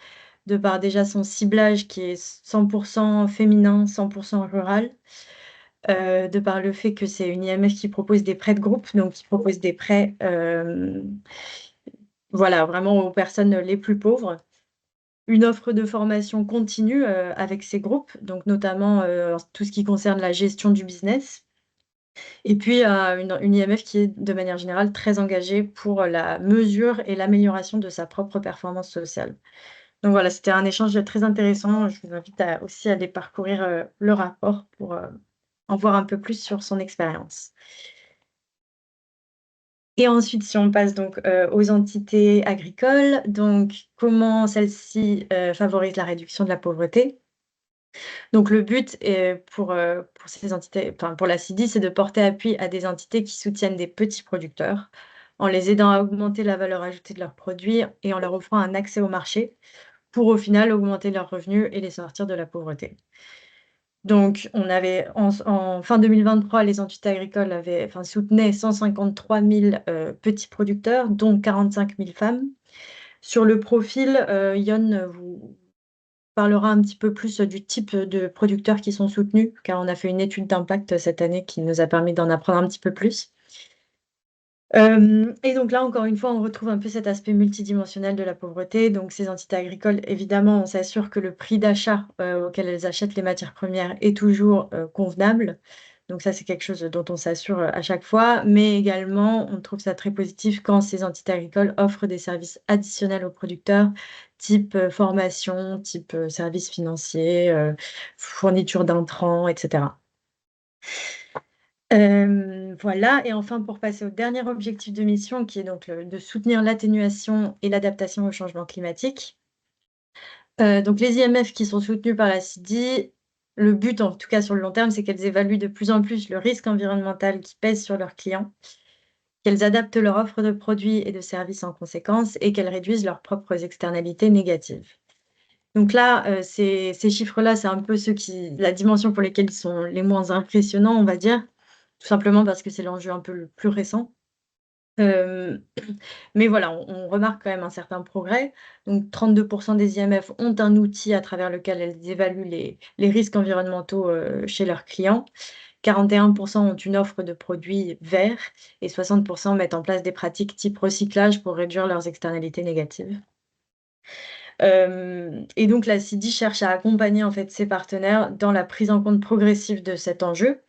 de par déjà son ciblage qui est 100% féminin, 100% rural, de par le fait que c'est une IMF qui propose des prêts de groupe, donc qui propose des prêts voilà, vraiment aux personnes les plus pauvres. Une offre de formation continue avec ces groupes, donc notamment tout ce qui concerne la gestion du business. Et puis une IMF qui est de manière générale très engagée pour la mesure et l'amélioration de sa propre performance sociale. Donc voilà, c'était un échange très intéressant. Je vous invite aussi à aller parcourir le rapport pour en voir un peu plus sur son expérience. Et ensuite, si on passe donc aux entités agricoles, donc comment celles-ci favorisent la réduction de la pauvreté. Donc le but pour ces entités, enfin pour la CIDI, c'est de porter appui à des entités qui soutiennent des petits producteurs, en les aidant à augmenter la valeur ajoutée de leurs produits et en leur offrant un accès au marché, pour au final augmenter leurs revenus et les sortir de la pauvreté. Donc on avait en fin 2023, les entités agricoles soutenaient 153 000 petits producteurs, dont 45 000 femmes. Sur le profil, Yon vous parlera un petit peu plus du type de producteurs qui sont soutenus, car on a fait une étude d'impact cette année qui nous a permis d'en apprendre un petit peu plus. Et donc là, encore une fois, on retrouve un peu cet aspect multidimensionnel de la pauvreté. Donc ces entités agricoles, évidemment, on s'assure que le prix d'achat auquel elles achètent les matières premières est toujours convenable. Donc ça, c'est quelque chose dont on s'assure à chaque fois. Mais également, on trouve ça très positif quand ces entités agricoles offrent des services additionnels aux producteurs, type formation, type services financiers, fourniture d'intrants, etc. Voilà. Et enfin, pour passer au dernier objectif de mission, qui est donc de soutenir l'atténuation et l'adaptation au changement climatique. Donc les IMF qui sont soutenues par la CIDI, le but, en tout cas sur le long terme, c'est qu'elles évaluent de plus en plus le risque environnemental qui pèse sur leurs clients, qu'elles adaptent leur offre de produits et de services en conséquence et qu'elles réduisent leurs propres externalités négatives. Donc là, ces chiffres-là, c'est un peu la dimension pour lesquelles ils sont les moins impressionnants, on va dire, tout simplement parce que c'est l'enjeu un peu le plus récent. Mais voilà, on remarque quand même un certain progrès. Donc 32% des IMF ont un outil à travers lequel elles évaluent les risques environnementaux chez leurs clients. 41% ont une offre de produits verts et 60% mettent en place des pratiques type recyclage pour réduire leurs externalités négatives. Et donc la CIDI cherche à accompagner en fait ses partenaires dans la prise en compte progressive de cet enjeu.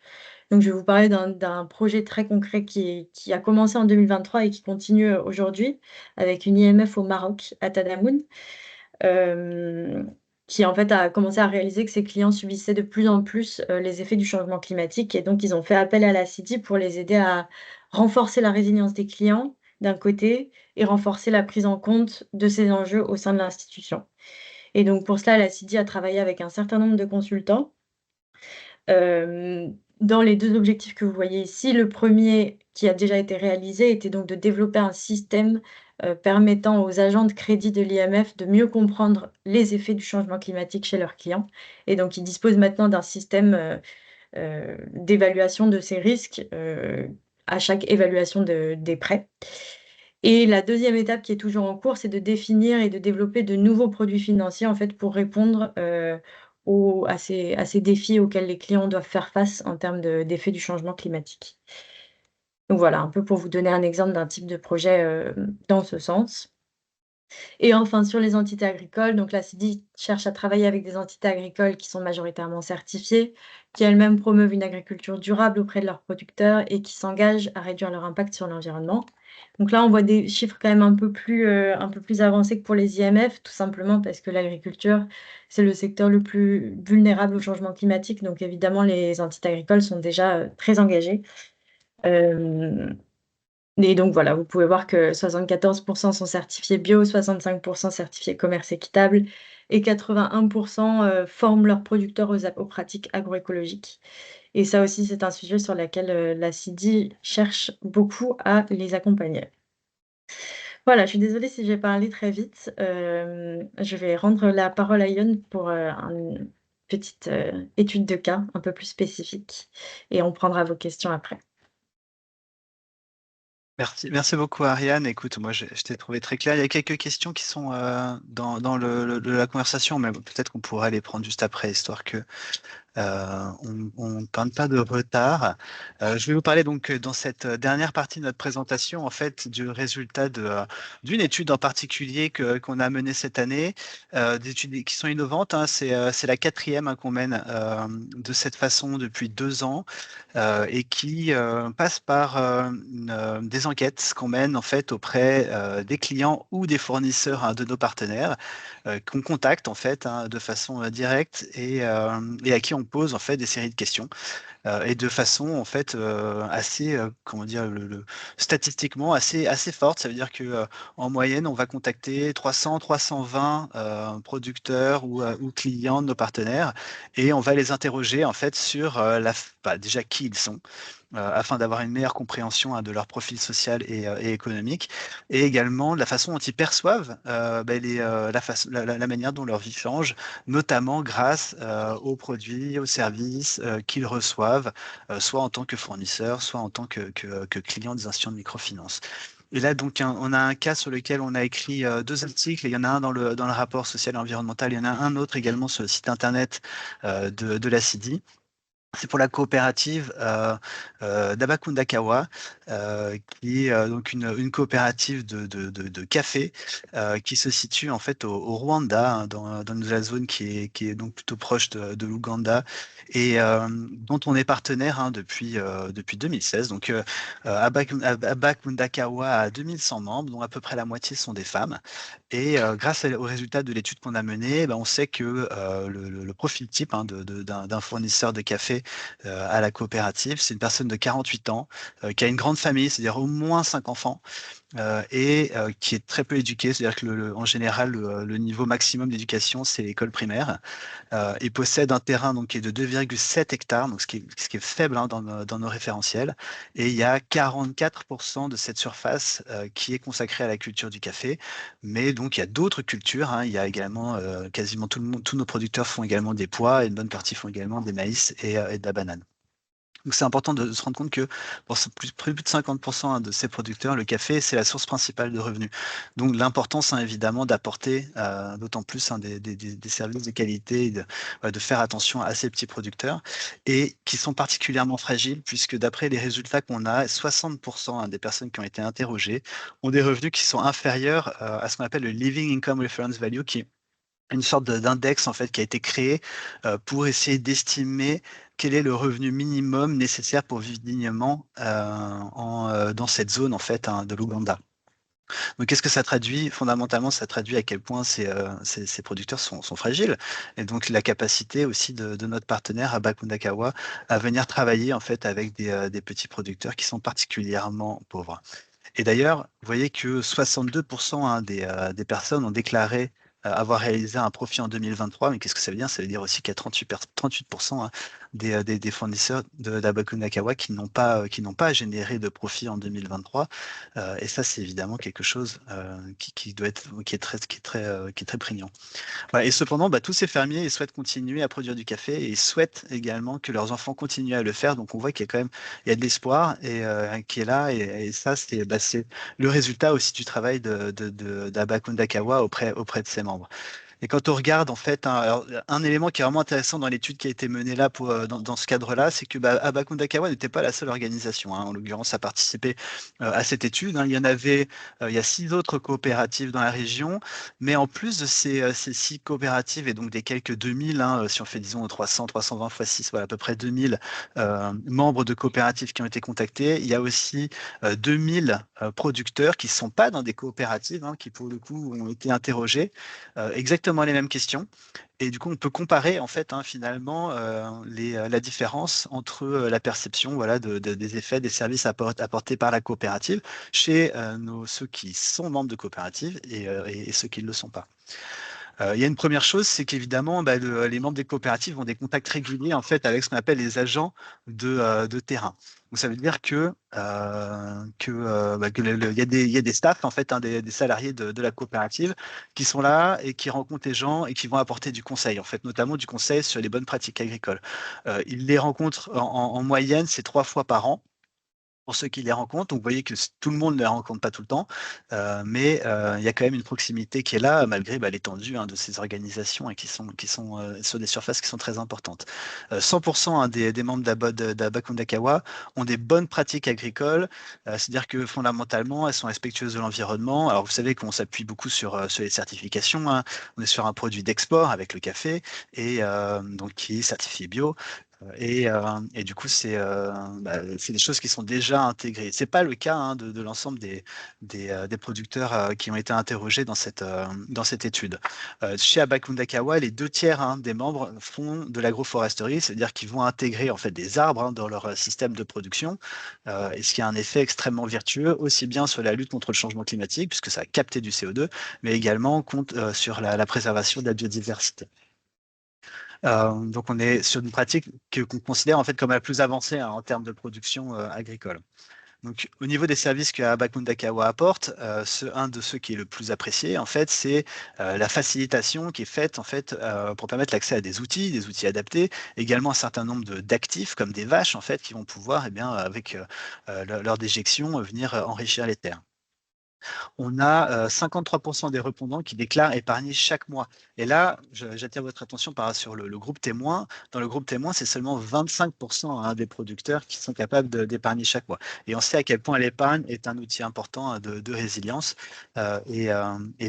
Donc je vais vous parler d'un projet très concret qui a commencé en 2023 et qui continue aujourd'hui avec une IMF au Maroc, à Tadammoun, qui en fait a commencé à réaliser que ses clients subissaient de plus en plus les effets du changement climatique, et donc ils ont fait appel à la CIDI pour les aider à renforcer la résilience des clients d'un côté et renforcer la prise en compte de ces enjeux au sein de l'institution. Et donc pour cela, la CIDI a travaillé avec un certain nombre de consultants. Dans les 2 objectifs que vous voyez ici, le premier qui a déjà été réalisé était donc de développer un système permettant aux agents de crédit de l'IMF de mieux comprendre les effets du changement climatique chez leurs clients. Et donc ils disposent maintenant d'un système d'évaluation de ces risques à chaque évaluation des prêts. Et la deuxième étape qui est toujours en cours, c'est de définir et de développer de nouveaux produits financiers en fait pour répondre à ces défis auxquels les clients doivent faire face en termes d'effets du changement climatique. Donc voilà, un peu pour vous donner un exemple d'un type de projet dans ce sens. Et enfin, sur les entités agricoles, donc la CIDI cherche à travailler avec des entités agricoles qui sont majoritairement certifiées, qui elles-mêmes promeuvent une agriculture durable auprès de leurs producteurs et qui s'engagent à réduire leur impact sur l'environnement. Donc là, on voit des chiffres quand même un peu plus avancés que pour les IMF, tout simplement parce que l'agriculture, c'est le secteur le plus vulnérable au changement climatique. Donc évidemment, les entités agricoles sont déjà très engagées. Et donc voilà, vous pouvez voir que 74% sont certifiés bio, 65% certifiés commerce équitable et 81% forment leurs producteurs aux pratiques agroécologiques. Et ça aussi, c'est un sujet sur lequel la CIDI cherche beaucoup à les accompagner. Voilà, je suis désolée si j'ai parlé très vite. Je vais rendre la parole à Yon pour une petite étude de cas un peu plus spécifique et on prendra vos questions après. Merci beaucoup Ariane. Écoute, moi je t'ai trouvé très clair. Il y a quelques questions qui sont dans la conversation, mais peut-être qu'on pourra les prendre juste après, histoire que on ne prenne pas de retard. Je vais vous parler donc dans cette dernière partie de notre présentation en fait du résultat d'une étude en particulier qu'on a menée cette année, des études qui sont innovantes. Hein. C'est la quatrième qu'on mène de cette façon depuis 2 ans et qui passe par des enquêtes qu'on mène en fait auprès des clients ou des fournisseurs hein, de nos partenaires qu'on contacte en fait hein, de façon directe et à qui on pose en fait des séries de questions et de façon en fait assez comment dire statistiquement assez forte. Ça veut dire que en moyenne on va contacter 300-320 producteurs ou clients de nos partenaires et on va les interroger en fait sur déjà qui ils sont afin d'avoir une meilleure compréhension hein, de leur profil social et économique, et également de la façon dont ils perçoivent la manière dont leur vie change, notamment grâce aux produits, aux services qu'ils reçoivent, soit en tant que fournisseurs, soit en tant que clients des institutions de microfinance. Et là, donc, on a un cas sur lequel on a écrit 2 articles. Il y en a un dans le rapport social et environnemental. Il y en a un autre également sur le site internet de la CIDI. C'est pour la coopérative d'Abakundakawa, qui est donc une coopérative de café qui se situe en fait au Rwanda, hein, dans la zone qui est donc plutôt proche de l'Ouganda et dont on est partenaire hein, depuis 2016. Donc Abakundakawa a 2100 membres, dont à peu près la moitié sont des femmes. Et grâce aux résultats de l'étude qu'on a menée, ben, on sait que le profil type hein, d'un fournisseur de café à la coopérative, c'est une personne de 48 ans qui a une grande famille, c'est-à-dire au moins 5 enfants, et qui est très peu éduqué, c'est-à-dire que en général, le niveau maximum d'éducation, c'est l'école primaire. Il possède un terrain donc, qui est de 2,7 hectares, donc ce qui est faible hein, dans nos référentiels. Et il y a 44% de cette surface qui est consacrée à la culture du café. Mais donc, il y a d'autres cultures. Hein. Il y a également, quasiment tous nos producteurs font également des pois et une bonne partie font également des maïs et de la banane. Donc c'est important de se rendre compte que pour plus de 50% hein, de ces producteurs, le café, c'est la source principale de revenus. Donc l'importance hein, évidemment d'apporter d'autant plus hein, des services de qualité et de faire attention à ces petits producteurs et qui sont particulièrement fragiles puisque d'après les résultats qu'on a, 60% hein, des personnes qui ont été interrogées ont des revenus qui sont inférieurs à ce qu'on appelle le Living Income Reference Value, qui est une sorte d'index en fait qui a été créé pour essayer d'estimer quel est le revenu minimum nécessaire pour vivre dignement dans cette zone en fait hein, de l'Ouganda. Donc qu'est-ce que ça traduit? Fondamentalement, ça traduit à quel point ces producteurs sont fragiles et donc la capacité aussi de notre partenaire Abakundakawa à venir travailler en fait avec des petits producteurs qui sont particulièrement pauvres. Et d'ailleurs, vous voyez que 62% hein, des personnes ont déclaré avoir réalisé un profit en 2023. Mais qu'est-ce que ça veut dire? Ça veut dire aussi qu'il y a 38% hein, des fournisseurs d'Abakundakawa qui n'ont pas généré de profit en 2023. Et ça, c'est évidemment quelque chose qui est très prégnant. Voilà, et cependant, tous ces fermiers, ils souhaitent continuer à produire du café et ils souhaitent également que leurs enfants continuent à le faire. Donc, on voit qu'il y a quand même il y a de l'espoir et qui est là. Et ça, c'est le résultat aussi du travail d'Abakundakawa auprès de ses membres. Et quand on regarde, en fait, alors, un élément qui est vraiment intéressant dans l'étude qui a été menée là dans ce cadre-là, c'est que Abacundakawa n'était pas la seule organisation, hein, en l'occurrence, à participer à cette étude. Hein. Il y a 6 autres coopératives dans la région, mais en plus de ces 6 coopératives et donc des quelques 2000, hein, si on fait disons 300, 320 fois 6, voilà, à peu près 2000 membres de coopératives qui ont été contactés, il y a aussi 2000 producteurs qui ne sont pas dans des coopératives, hein, qui pour le coup ont été interrogés, exactement les mêmes questions. Et du coup, on peut comparer en fait, hein, finalement, la différence entre la perception, voilà, des effets des services apportés par la coopérative chez ceux qui sont membres de coopératives et ceux qui ne le sont pas. Il y a une première chose, c'est qu'évidemment, les membres des coopératives ont des contacts réguliers en fait avec ce qu'on appelle les agents de terrain. Donc ça veut dire il y a des staffs en fait, hein, des salariés de la coopérative qui sont là et qui rencontrent les gens et qui vont apporter du conseil en fait, notamment du conseil sur les bonnes pratiques agricoles. Ils les rencontrent en moyenne, c'est 3 fois par an pour ceux qui les rencontrent. Donc, vous voyez que tout le monde ne les rencontre pas tout le temps, mais il y a quand même une proximité qui est là, malgré l'étendue, hein, de ces organisations et qui sont sur des surfaces qui sont très importantes. 100%, hein, des membres d'Abacundakawa ont des bonnes pratiques agricoles, c'est-à-dire que fondamentalement, elles sont respectueuses de l'environnement. Alors, vous savez qu'on s'appuie beaucoup sur les certifications, hein. On est sur un produit d'export avec le café, et donc qui est certifié bio. Et du coup, c'est des choses qui sont déjà intégrées. C'est pas le cas, hein, de l'ensemble des producteurs qui ont été interrogés dans cette étude. Chez Abacundakawa, les 2 tiers, hein, des membres font de l'agroforesterie, c'est-à-dire qu'ils vont intégrer en fait des arbres, hein, dans leur système de production, et ce qui a un effet extrêmement vertueux, aussi bien sur la lutte contre le changement climatique, puisque ça a capté du CO2, mais également sur la préservation de la biodiversité. Donc on est sur une pratique qu'on considère en fait comme la plus avancée, hein, en termes de production agricole. Donc, au niveau des services que Abacundakawa apporte, un de ceux qui est le plus apprécié, en fait, c'est la facilitation qui est faite en fait, pour permettre l'accès à des outils adaptés, également un certain nombre d'actifs comme des vaches en fait qui vont pouvoir, eh bien, avec leur déjection, venir enrichir les terres. On a 53% des répondants qui déclarent épargner chaque mois. Et là, j'attire votre attention sur le groupe témoin. Dans le groupe témoin, c'est seulement 25%, hein, des producteurs qui sont capables d'épargner chaque mois. Et on sait à quel point l'épargne est un outil important, hein, de résilience, et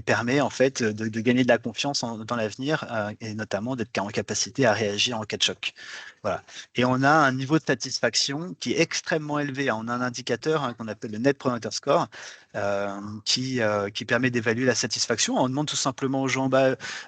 permet en fait de gagner de la confiance dans l'avenir, et notamment d'être en capacité à réagir en cas de choc. Voilà. Et on a un niveau de satisfaction qui est extrêmement élevé. On a un indicateur, hein, qu'on appelle le Net Promoter Score, qui permet d'évaluer la satisfaction. On demande tout simplement aux gens,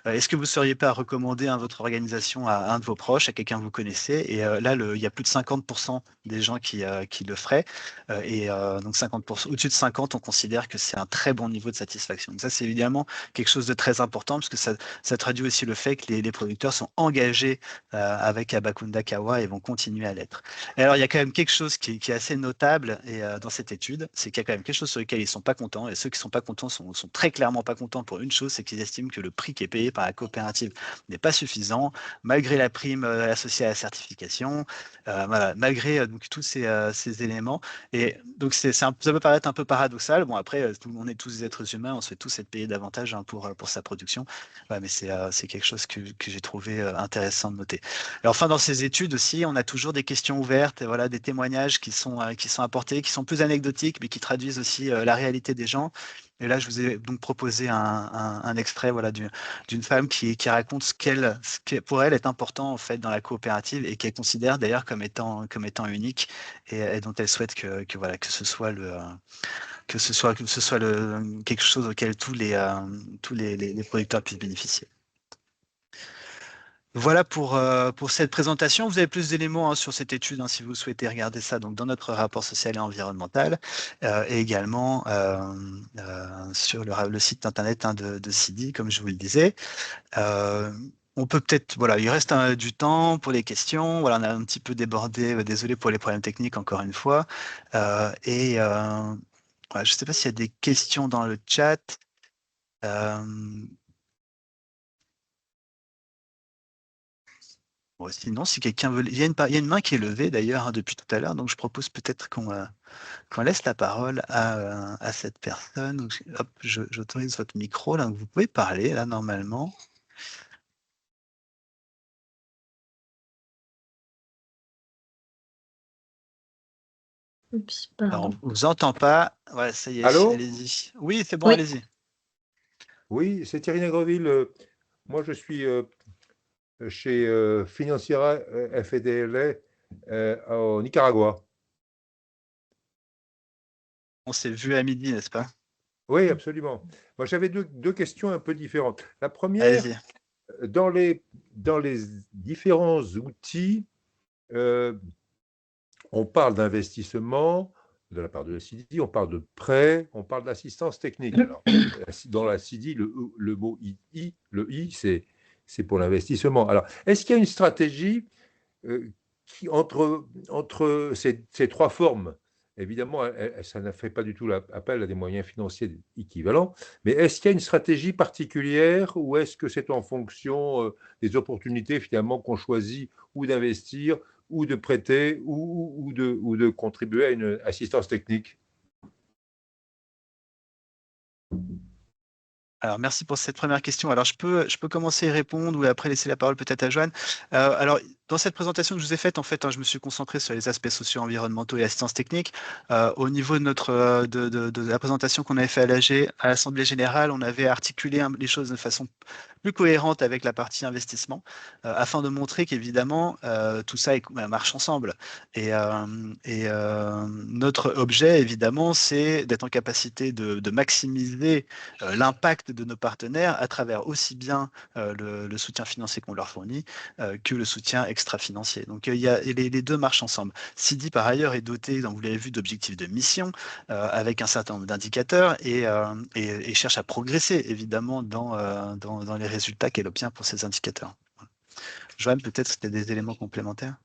est-ce que vous seriez pas à recommander, hein, votre organisation à un de vos proches, à quelqu'un que vous connaissez? Et là, il y a plus de 50% des gens qui le feraient. Donc 50%, au-dessus de 50, on considère que c'est un très bon niveau de satisfaction. Donc ça, c'est évidemment quelque chose de très important, parce que ça traduit aussi le fait que les producteurs sont engagés avec Abacundakawa et vont continuer à l'être. Et alors, il y a quand même quelque chose qui est assez notable dans cette étude, c'est qu'il y a quand même quelque chose sur lequel ils sont pas contents, et ceux qui sont pas contents sont très clairement pas contents pour une chose, c'est qu'ils estiment que le prix qui est payé par la coopérative n'est pas suffisant, malgré la prime associée à la certification, voilà, malgré donc tous ces éléments. Et donc ça peut paraître un peu paradoxal. Bon, après, on est tous des êtres humains, on se fait tous être payés davantage, hein, pour sa production. Ouais, mais c'est quelque chose que j'ai trouvé intéressant de noter. Alors, enfin, dans ces études aussi, on a toujours des questions ouvertes, et voilà, des témoignages qui sont apportés, qui sont plus anecdotiques, mais qui traduisent aussi la réalité des gens. Et là, je vous ai donc proposé un extrait, voilà, d'une femme qui raconte ce qui pour elle est important en fait dans la coopérative, et qu'elle considère d'ailleurs comme étant unique, et dont elle souhaite voilà, que ce soit quelque chose auquel tous les producteurs puissent bénéficier. Voilà pour cette présentation. Vous avez plus d'éléments, hein, sur cette étude, hein, si vous souhaitez regarder ça, donc dans notre rapport social et environnemental, et également sur le site internet, hein, de CIDI, comme je vous le disais. On peut peut-être, voilà, il reste du temps pour les questions. Voilà, on a un petit peu débordé. Désolé pour les problèmes techniques, encore une fois. Voilà, je ne sais pas s'il y a des questions dans le chat. Bon, sinon, si quelqu'un veut, il y a une main qui est levée d'ailleurs, hein, depuis tout à l'heure, donc je propose peut-être qu'on laisse la parole à cette personne. Donc, hop, j'autorise votre micro, là, donc vous pouvez parler là normalement. Oups, Alors, pardon. on ne vous entend pas. Voilà, ça y est, Allô? allez-y. Oui, c'est bon, Oui. allez-y. Oui, c'est Thierry Negreville. Moi, je suis chez Financiera FDLA au Nicaragua. On s'est vu à midi, n'est-ce pas? Oui, absolument. Moi, j'avais deux questions un peu différentes. La première, Allez-y. dans les différents outils, on parle d'investissement de la part de la CIDI, on parle de prêt, on parle d'assistance technique. Alors, dans la CIDI, le mot I, le I, c'est pour l'investissement. Alors, est-ce qu'il y a une stratégie entre ces trois formes? Évidemment, ça ne fait pas du tout appel à des moyens financiers équivalents, mais est-ce qu'il y a une stratégie particulière ou est-ce que c'est en fonction des opportunités finalement qu'on choisit ou d'investir ou de prêter ou de contribuer à une assistance technique? Alors, merci pour cette première question. Alors, je peux commencer à y répondre ou après laisser la parole peut-être à Joanne. Alors, dans cette présentation que je vous ai faite, en fait, je me suis concentré sur les aspects socio-environnementaux et assistance technique. Au niveau de notre de la présentation qu'on avait fait à l'Assemblée générale, on avait articulé les choses de façon plus cohérente avec la partie investissement, afin de montrer qu'évidemment, tout ça marche ensemble. Et notre objet, évidemment, c'est d'être en capacité de maximiser l'impact de nos partenaires à travers aussi bien le soutien financier qu'on leur fournit que le soutien extra-financier. Donc, il y a, les deux marchent ensemble. CIDI, par ailleurs, est doté, donc, vous l'avez vu, d'objectifs de mission avec un certain nombre d'indicateurs et cherche à progresser, évidemment, dans les résultats qu'elle obtient pour ces indicateurs. Joanne, peut-être c'était des éléments complémentaires?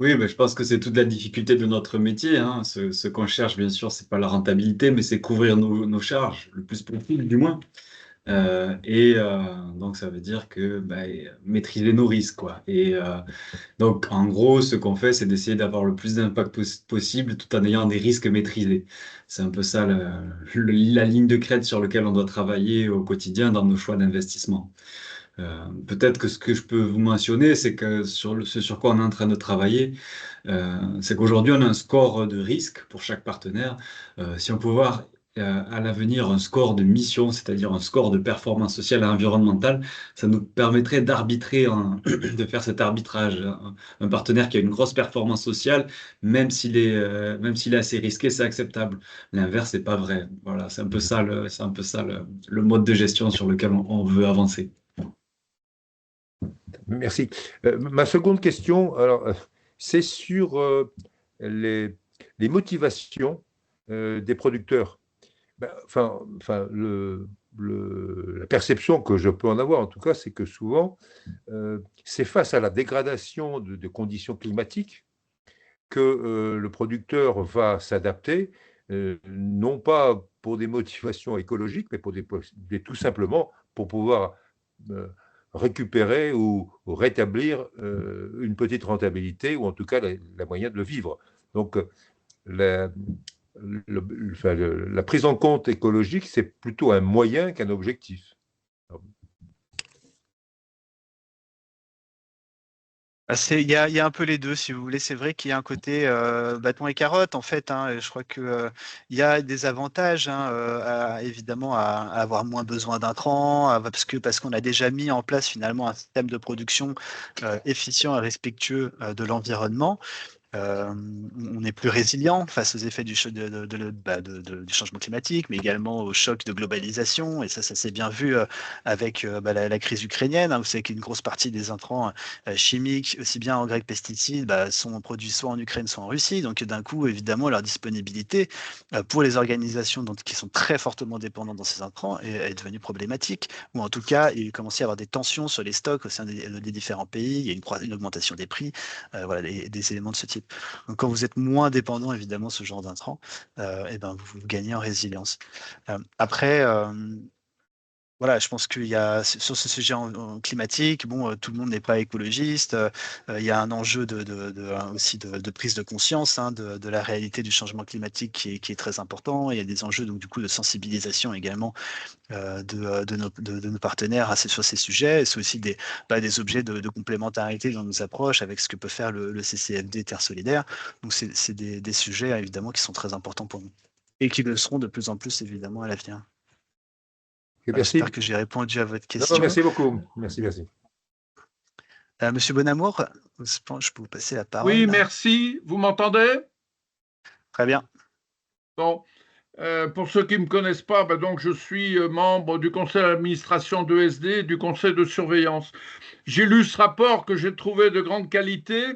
Oui, mais je pense que c'est toute la difficulté de notre métier, hein. Ce qu'on cherche, bien sûr, c'est pas la rentabilité, mais c'est couvrir nos charges le plus possible, du moins. Donc, ça veut dire que maîtriser nos risques, quoi. Donc, en gros, ce qu'on fait, c'est d'essayer d'avoir le plus d'impact possible tout en ayant des risques maîtrisés. C'est un peu ça la ligne de crête sur laquelle on doit travailler au quotidien dans nos choix d'investissement. Peut-être que ce que je peux vous mentionner, c'est que ce sur quoi on est en train de travailler, c'est qu'aujourd'hui, on a un score de risque pour chaque partenaire. Si on peut voir à l'avenir un score de mission, c'est-à-dire un score de performance sociale et environnementale, ça nous permettrait d'arbitrer, de faire cet arbitrage. Un partenaire qui a une grosse performance sociale, même s'il est assez risqué, c'est acceptable. L'inverse, c'est pas vrai. Voilà, c'est un peu ça le mode de gestion sur lequel on veut avancer. Merci. Ma seconde question, alors, c'est sur les motivations des producteurs. La perception que je peux en avoir, en tout cas, c'est que souvent, c'est face à la dégradation de conditions climatiques que le producteur va s'adapter, non pas pour des motivations écologiques, mais tout simplement pour pouvoir récupérer ou rétablir une petite rentabilité, ou en tout cas la moyen de vivre. Donc, la prise en compte écologique, c'est plutôt un moyen qu'un objectif. Il y a un peu les deux, si vous voulez. C'est vrai qu'il y a un côté bâton et carotte, en fait. Et je crois qu'il y a des avantages, évidemment, à avoir moins besoin d'intrants, parce qu'on a déjà mis en place finalement un système de production efficient et respectueux de l'environnement. On est plus résilient face aux effets du changement climatique, mais également aux chocs de globalisation. Et ça s'est bien vu avec la crise ukrainienne, vous savez qu'une grosse partie des intrants chimiques, aussi bien engrais que pesticides, sont produits soit en Ukraine, soit en Russie. Donc d'un coup, évidemment, leur disponibilité pour les organisations qui sont très fortement dépendantes dans ces intrants est devenue problématique. Ou en tout cas, il commence à y avoir des tensions sur les stocks au sein des différents pays. Il y a une augmentation des prix, des éléments de ce type. Donc, quand vous êtes moins dépendant, évidemment, ce genre d'intrants, vous gagnez en résilience. Après, voilà, je pense qu'il y a sur ce sujet climatique, bon, tout le monde n'est pas écologiste. Il y a un enjeu aussi de prise de conscience hein, de la réalité du changement climatique qui est très important. Il y a des enjeux donc du coup de sensibilisation également de nos partenaires sur ces sujets. C'est aussi des objets de complémentarité dans nos approches avec ce que peut faire le CCFD Terre Solidaire. Donc c'est des sujets évidemment qui sont très importants pour nous et qui le seront de plus en plus évidemment à l'avenir. Merci. J'espère que j'ai répondu à votre Non, question. merci beaucoup. Merci. Monsieur Bonamour, je peux vous passer la parole. Oui, merci. Vous m'entendez? Très bien. Bon. Pour ceux qui ne me connaissent pas, donc je suis membre du conseil d'administration d'ESD et du conseil de surveillance. J'ai lu ce rapport que j'ai trouvé de grande qualité.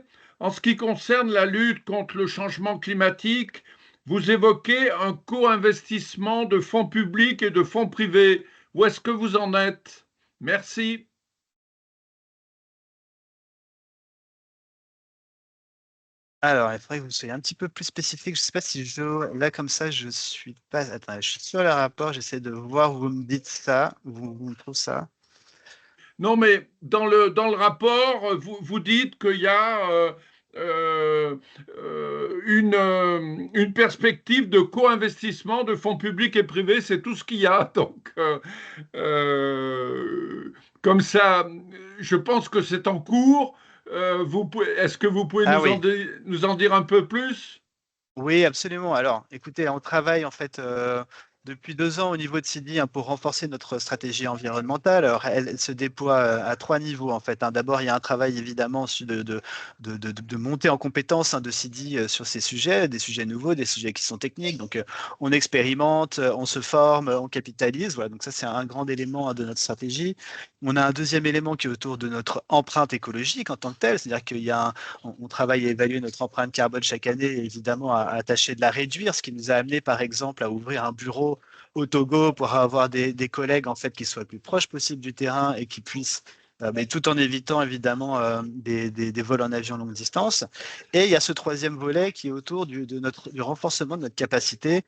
En ce qui concerne la lutte contre le changement climatique, vous évoquez un co-investissement de fonds publics et de fonds privés. Où est-ce que vous en êtes? Merci. Alors, il faudrait que vous soyez un petit peu plus spécifique. Je ne sais pas si là, comme ça, je suis pas. Attends, je suis sur le rapport, j'essaie de voir où vous me dites ça, vous me trouvez ça. Non, mais dans le rapport, vous dites qu'il y a une perspective de co-investissement de fonds publics et privés, c'est tout ce qu'il y a. Donc, comme ça, je pense que c'est en cours. Est-ce que vous pouvez nous en dire un peu plus? Oui, absolument. Alors, écoutez, on travaille en fait depuis 2 ans au niveau de CIDI pour renforcer notre stratégie environnementale. Alors, elle se déploie à 3 niveaux en fait. D'abord, il y a un travail évidemment de montée en compétences de CIDI sur ces sujets, des sujets nouveaux, des sujets qui sont techniques. Donc, on expérimente, on se forme, on capitalise. Voilà, donc ça, c'est un grand élément de notre stratégie. On a un deuxième élément qui est autour de notre empreinte écologique en tant que telle, c'est-à-dire on travaille à évaluer notre empreinte carbone chaque année et évidemment à tâcher de la réduire, ce qui nous a amené par exemple à ouvrir un bureau au Togo pour avoir des collègues en fait qui soient le plus proches possible du terrain et qui puissent mais tout en évitant évidemment des vols en avion longue distance. Et il y a ce troisième volet qui est autour du renforcement de notre capacité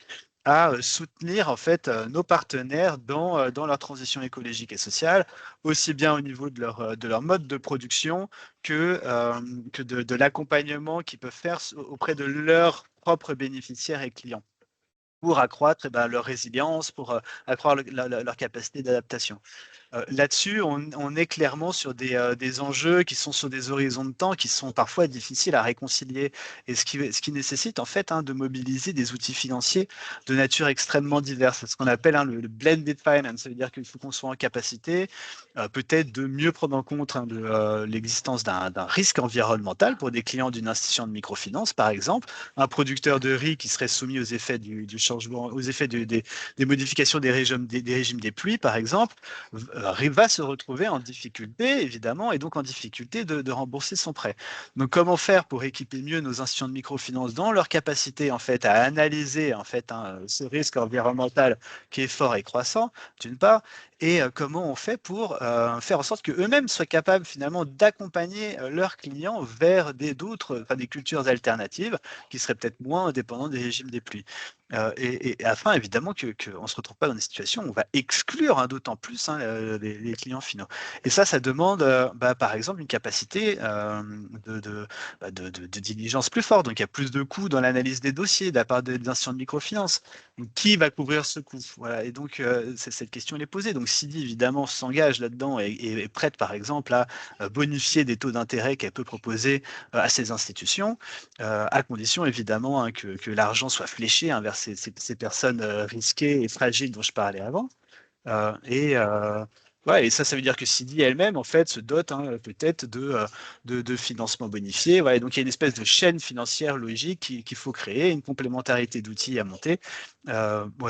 à soutenir en fait nos partenaires dans leur transition écologique et sociale, aussi bien au niveau de leur mode de production que de l'accompagnement qu'ils peuvent faire auprès de leurs propres bénéficiaires et clients pour accroître leur résilience, pour accroître leur capacité d'adaptation. Là-dessus, on est clairement sur des enjeux qui sont sur des horizons de temps qui sont parfois difficiles à réconcilier et ce qui nécessite en fait de mobiliser des outils financiers de nature extrêmement diverse. C'est ce qu'on appelle le blended finance. Ça veut dire qu'il faut qu'on soit en capacité peut-être de mieux prendre en compte l'existence d'un risque environnemental pour des clients d'une institution de microfinance, par exemple, un producteur de riz qui serait soumis aux effets du changement, aux effets des modifications des régimes des pluies, par exemple, va se retrouver en difficulté, évidemment, et donc en difficulté de rembourser son prêt. Donc, comment faire pour équiper mieux nos institutions de microfinance dans leur capacité, en fait, à analyser, en fait, ce risque environnemental qui est fort et croissant, d'une part, et comment on fait pour faire en sorte qu'eux-mêmes soient capables, finalement, d'accompagner leurs clients vers des cultures alternatives qui seraient peut-être moins dépendantes des régimes des pluies. Et afin évidemment qu'on ne se retrouve pas dans des situations où on va exclure d'autant plus les clients finaux. Et ça demande par exemple une capacité de diligence plus forte. Donc il y a plus de coûts dans l'analyse des dossiers de la part des institutions de microfinance. Donc, qui va couvrir ce coût? Voilà. Et donc cette question elle est posée. Donc CIDI évidemment s'engage là-dedans et est prête par exemple à bonifier des taux d'intérêt qu'elle peut proposer à ces institutions, à condition évidemment que l'argent soit fléché vers ces personnes risquées et fragiles dont je parlais avant. Et ça veut dire que CIDI elle-même, en fait, se dote peut-être de financement bonifié. Voilà, et donc, il y a une espèce de chaîne financière logique qu'il faut créer, une complémentarité d'outils à monter.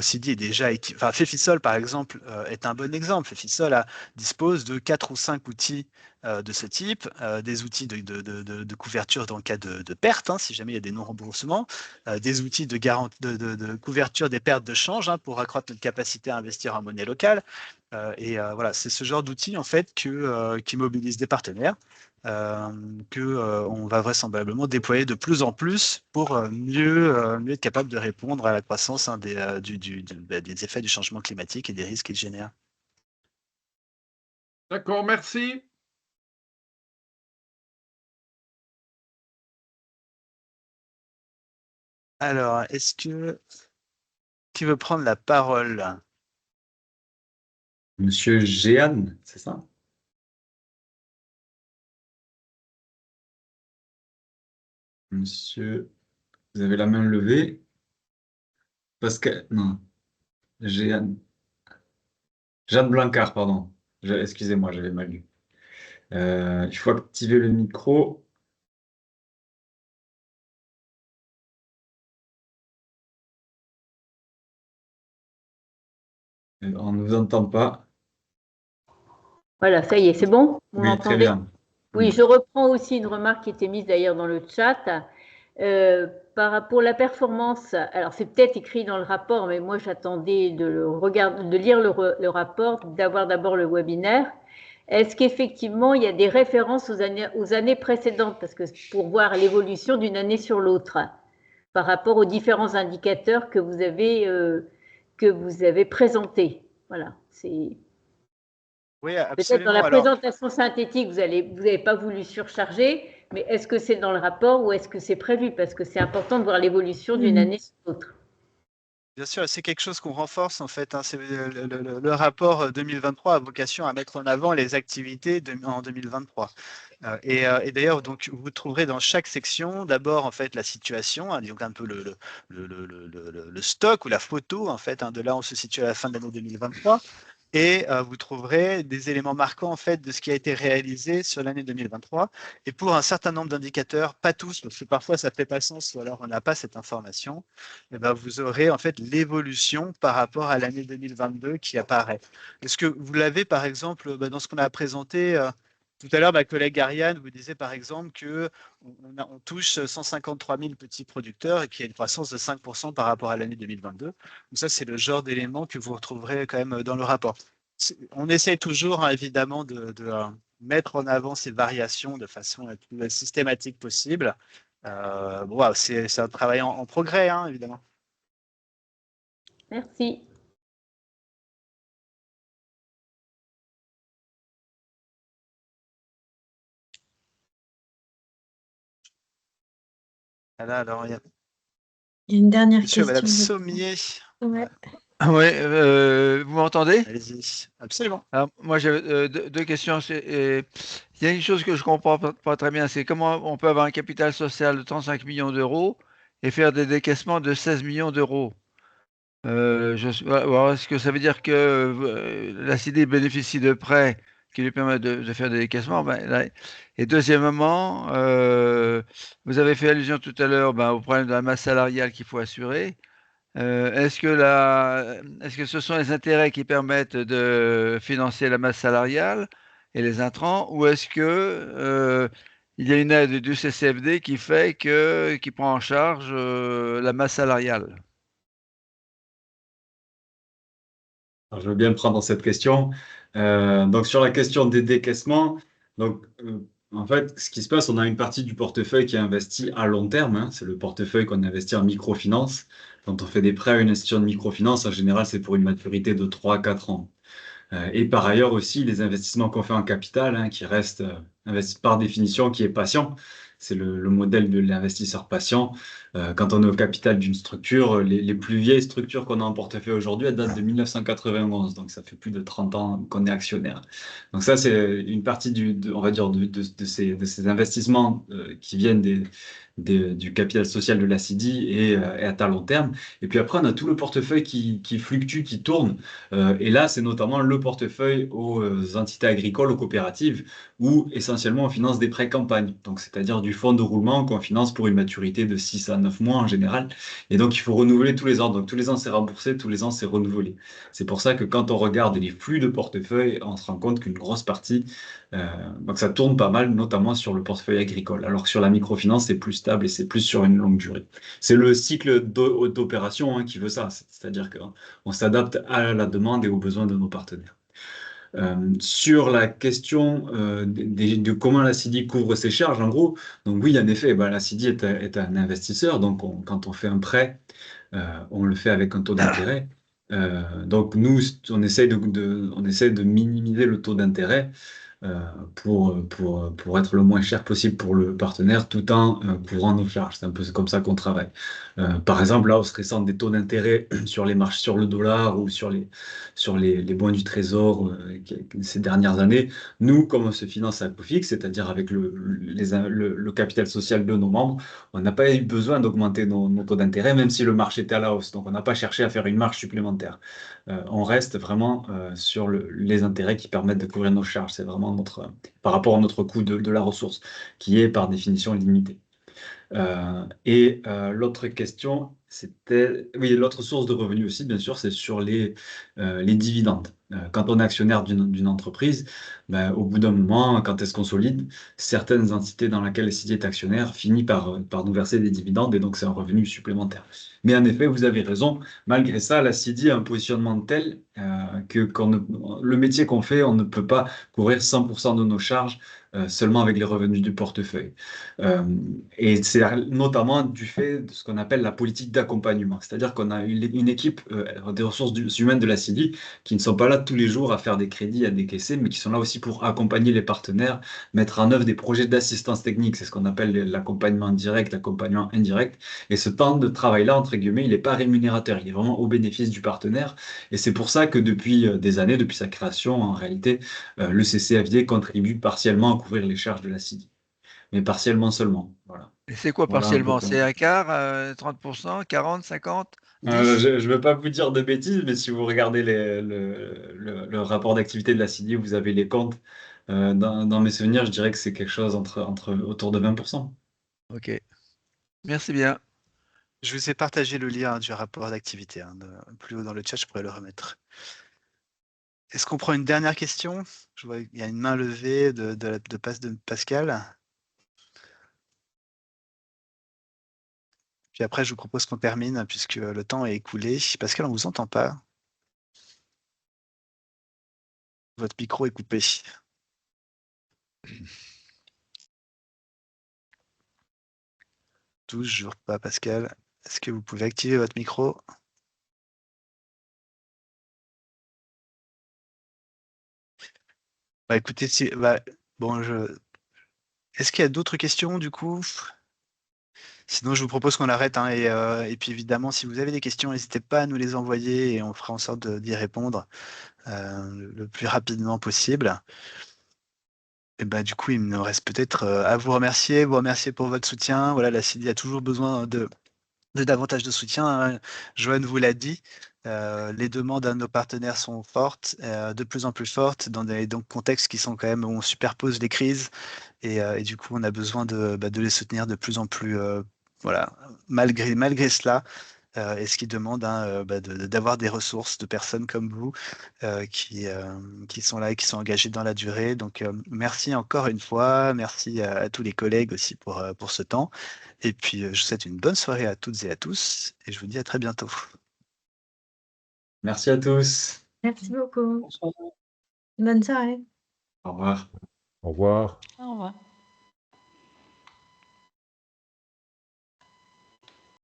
CIDI est déjà... Fefisol, par exemple, est un bon exemple. Fefisol dispose de 4 ou 5 outils de ce type, des outils de couverture dans le cas de perte, si jamais il y a des non-remboursements, des outils de couverture des pertes de change pour accroître notre capacité à investir en monnaie locale. Voilà, c'est ce genre d'outils en fait qui mobilise des partenaires qu'on va vraisemblablement déployer de plus en plus pour mieux être capable de répondre à la croissance des effets du changement climatique et des risques qu'il génère. D'accord, merci. Alors, est-ce que qui veut prendre la parole? Monsieur Jehan, c'est ça? Monsieur, vous avez la main levée? Pascal, non, Jehan. Jeanne Blancard, pardon. Excusez-moi, j'avais mal lu. Il faut activer le micro. On ne vous entend pas. Voilà, ça y est, c'est bon? Vous Oui, très m'entendez? bien. Oui, je reprends aussi une remarque qui était mise d'ailleurs dans le chat. Par rapport à la performance, alors c'est peut-être écrit dans le rapport, mais moi j'attendais de lire le rapport, d'avoir d'abord le webinaire. Est-ce qu'effectivement il y a des références aux années précédentes, parce que pour voir l'évolution d'une année sur l'autre, par rapport aux différents indicateurs que vous avez présentés. Voilà, c'est. Oui, Peut-être dans absolument. la Alors, présentation synthétique, vous n'avez pas voulu surcharger, mais est-ce que c'est dans le rapport ou est-ce que c'est prévu? Parce que c'est important de voir l'évolution d'une année sur l'autre. bien sûr, c'est quelque chose qu'on renforce en fait, hein. Le rapport 2023 a vocation à mettre en avant les activités en 2023. Et d'ailleurs, donc, vous trouverez dans chaque section d'abord en fait la situation, hein, donc un peu le stock ou la photo en fait, hein, de là on se situe à la fin de l'année 2023. Et vous trouverez des éléments marquants en fait de ce qui a été réalisé sur l'année 2023. Et pour un certain nombre d'indicateurs, pas tous, parce que parfois ça fait pas sens ou alors on n'a pas cette information, et ben vous aurez en fait l'évolution par rapport à l'année 2022 qui apparaît. Est-ce que vous l'avez par exemple dans ce qu'on a présenté tout à l'heure, ma collègue Ariane vous disait par exemple que on touche 153 000 petits producteurs et qu'il y a une croissance de 5% par rapport à l'année 2022. Donc ça, c'est le genre d'éléments que vous retrouverez quand même dans le rapport. On essaie toujours, hein, évidemment, de mettre en avant ces variations de façon la plus systématique possible. Bon, c'est un travail en progrès, hein, évidemment. Merci. Alors, il y a Il y a une dernière monsieur, question. madame Sommier. Ouais. Oui, vous m'entendez? Allez-y, absolument. Alors, moi, j'ai deux questions. Il y a une chose que je comprends pas très bien, c'est comment on peut avoir un capital social de 35 millions d'euros et faire des décaissements de 16 millions d'euros. Alors, est-ce que ça veut dire que la CIDI bénéficie de prêts qui lui permettent de faire des décaissements? Et deuxièmement, vous avez fait allusion tout à l'heure au problème de la masse salariale qu'il faut assurer. Est-ce que ce sont les intérêts qui permettent de financer la masse salariale et les intrants, ou est-ce que il y a une aide du CCFD qui prend en charge la masse salariale? Alors, je veux bien prendre cette question. Donc, sur la question des décaissements, donc, en fait, ce qui se passe, on a une partie du portefeuille qui est investi à long terme, hein. C'est le portefeuille qu'on investit en microfinance. Quand on fait des prêts à une institution de microfinance, en général, c'est pour une maturité de 3 à 4 ans. Et par ailleurs aussi, les investissements qu'on fait en capital, hein, qui restent par définition, qui est patient. C'est le modèle de l'investisseur patient. Quand on est au capital d'une structure, les plus vieilles structures qu'on a en portefeuille aujourd'hui, elles datent de 1991. Donc, ça fait plus de 30 ans qu'on est actionnaire. Donc, ça, c'est une partie on va dire, de ces investissements qui viennent du capital social de la CIDI et à long terme. Et puis après, on a tout le portefeuille qui fluctue, qui tourne. Et là, c'est notamment le portefeuille aux entités agricoles, aux coopératives, où essentiellement on finance des prêts campagne, donc c'est-à-dire du fonds de roulement qu'on finance pour une maturité de 6 à 9 mois en général. Et donc il faut renouveler tous les ans. Donc tous les ans c'est remboursé, tous les ans c'est renouvelé. C'est pour ça que quand on regarde les flux de portefeuille, on se rend compte qu'une grosse partie, donc ça tourne pas mal, notamment sur le portefeuille agricole. Alors que sur la microfinance, c'est plus stable et c'est plus sur une longue durée. C'est le cycle d'opération hein, qui veut ça, c'est-à-dire qu'on s'adapte à la demande et aux besoins de nos partenaires. Sur la question de comment la CIDI couvre ses charges, en gros, donc oui, en effet, la CIDI est un investisseur, donc quand on fait un prêt, on le fait avec un taux d'intérêt. Donc nous, on essaie de minimiser le taux d'intérêt pour être le moins cher possible pour le partenaire tout en couvrant nos charges. C'est un peu comme ça qu'on travaille. Par exemple, la hausse récente des taux d'intérêt sur les marchés, sur le dollar ou sur les bons du trésor ces dernières années, nous, comme on se finance à coût fixe, c'est-à-dire avec le capital social de nos membres, on n'a pas eu besoin d'augmenter nos taux d'intérêt, même si le marché était à la hausse. Donc, on n'a pas cherché à faire une marge supplémentaire. On reste vraiment sur les intérêts qui permettent de couvrir nos charges. C'est vraiment par rapport à notre coût de la ressource, qui est par définition limité. L'autre question, c'était... Oui, l'autre source de revenus aussi, bien sûr, c'est sur les dividendes. Quand on est actionnaire d'une entreprise, ben, au bout d'un moment, quand elle se consolide, certaines entités dans lesquelles SIDI est actionnaire finissent par nous verser des dividendes et donc c'est un revenu supplémentaire. Mais en effet, vous avez raison, malgré ça, la CIDI a un positionnement tel que le métier qu'on fait, on ne peut pas couvrir 100% de nos charges seulement avec les revenus du portefeuille. Et c'est notamment du fait de ce qu'on appelle la politique d'accompagnement. C'est-à-dire qu'on a une équipe des ressources humaines de la CIDI qui ne sont pas là tous les jours à faire des crédits, à décaisser, mais qui sont là aussi pour accompagner les partenaires, mettre en œuvre des projets d'assistance technique. C'est ce qu'on appelle l'accompagnement direct, l'accompagnement indirect. Et ce temps de travail-là, entre guillemets, il n'est pas rémunérateur. Il est vraiment au bénéfice du partenaire. Et c'est pour ça que depuis des années, depuis sa création, en réalité, le CCFD contribue partiellement à couvrir les charges de la CIDI, mais partiellement seulement. Voilà. Et c'est quoi Voilà un peu partiellement? comment. C'est un quart, 30%, 40, 50, 10? Je ne veux pas vous dire de bêtises, mais si vous regardez le rapport d'activité de la CIDI, vous avez les comptes. Dans mes souvenirs, je dirais que c'est quelque chose autour de 20%. Ok. Merci bien. Je vous ai partagé le lien du rapport d'activité. Plus haut dans le chat, je pourrais le remettre. Est-ce qu'on prend une dernière question? Je vois qu'il y a une main levée de Pascal. Puis après, je vous propose qu'on termine puisque le temps est écoulé. Pascal, on ne vous entend pas. Votre micro est coupé. Toujours pas, Pascal. Est-ce que vous pouvez activer votre micro? Bah, écoutez, bon, est-ce qu'il y a d'autres questions du coup? Sinon, je vous propose qu'on arrête. Et puis évidemment, si vous avez des questions, n'hésitez pas à nous les envoyer et on fera en sorte d'y répondre le plus rapidement possible. Et bah, du coup, il me reste peut-être à vous remercier pour votre soutien. Voilà, la CIDI a toujours besoin de davantage de soutien, hein. Joanne vous l'a dit, les demandes à nos partenaires sont fortes, de plus en plus fortes, dans des contextes qui sont quand même où on superpose les crises. Et du coup, on a besoin de les soutenir de plus en plus, voilà, malgré cela. Et ce qui demande d'avoir des ressources de personnes comme vous qui sont là et qui sont engagées dans la durée. Donc, merci encore une fois. Merci à tous les collègues aussi pour ce temps. Et puis, je vous souhaite une bonne soirée à toutes et à tous. Et je vous dis à très bientôt. Merci à tous. Merci beaucoup. Bonne soirée. Au revoir. Au revoir. Au revoir.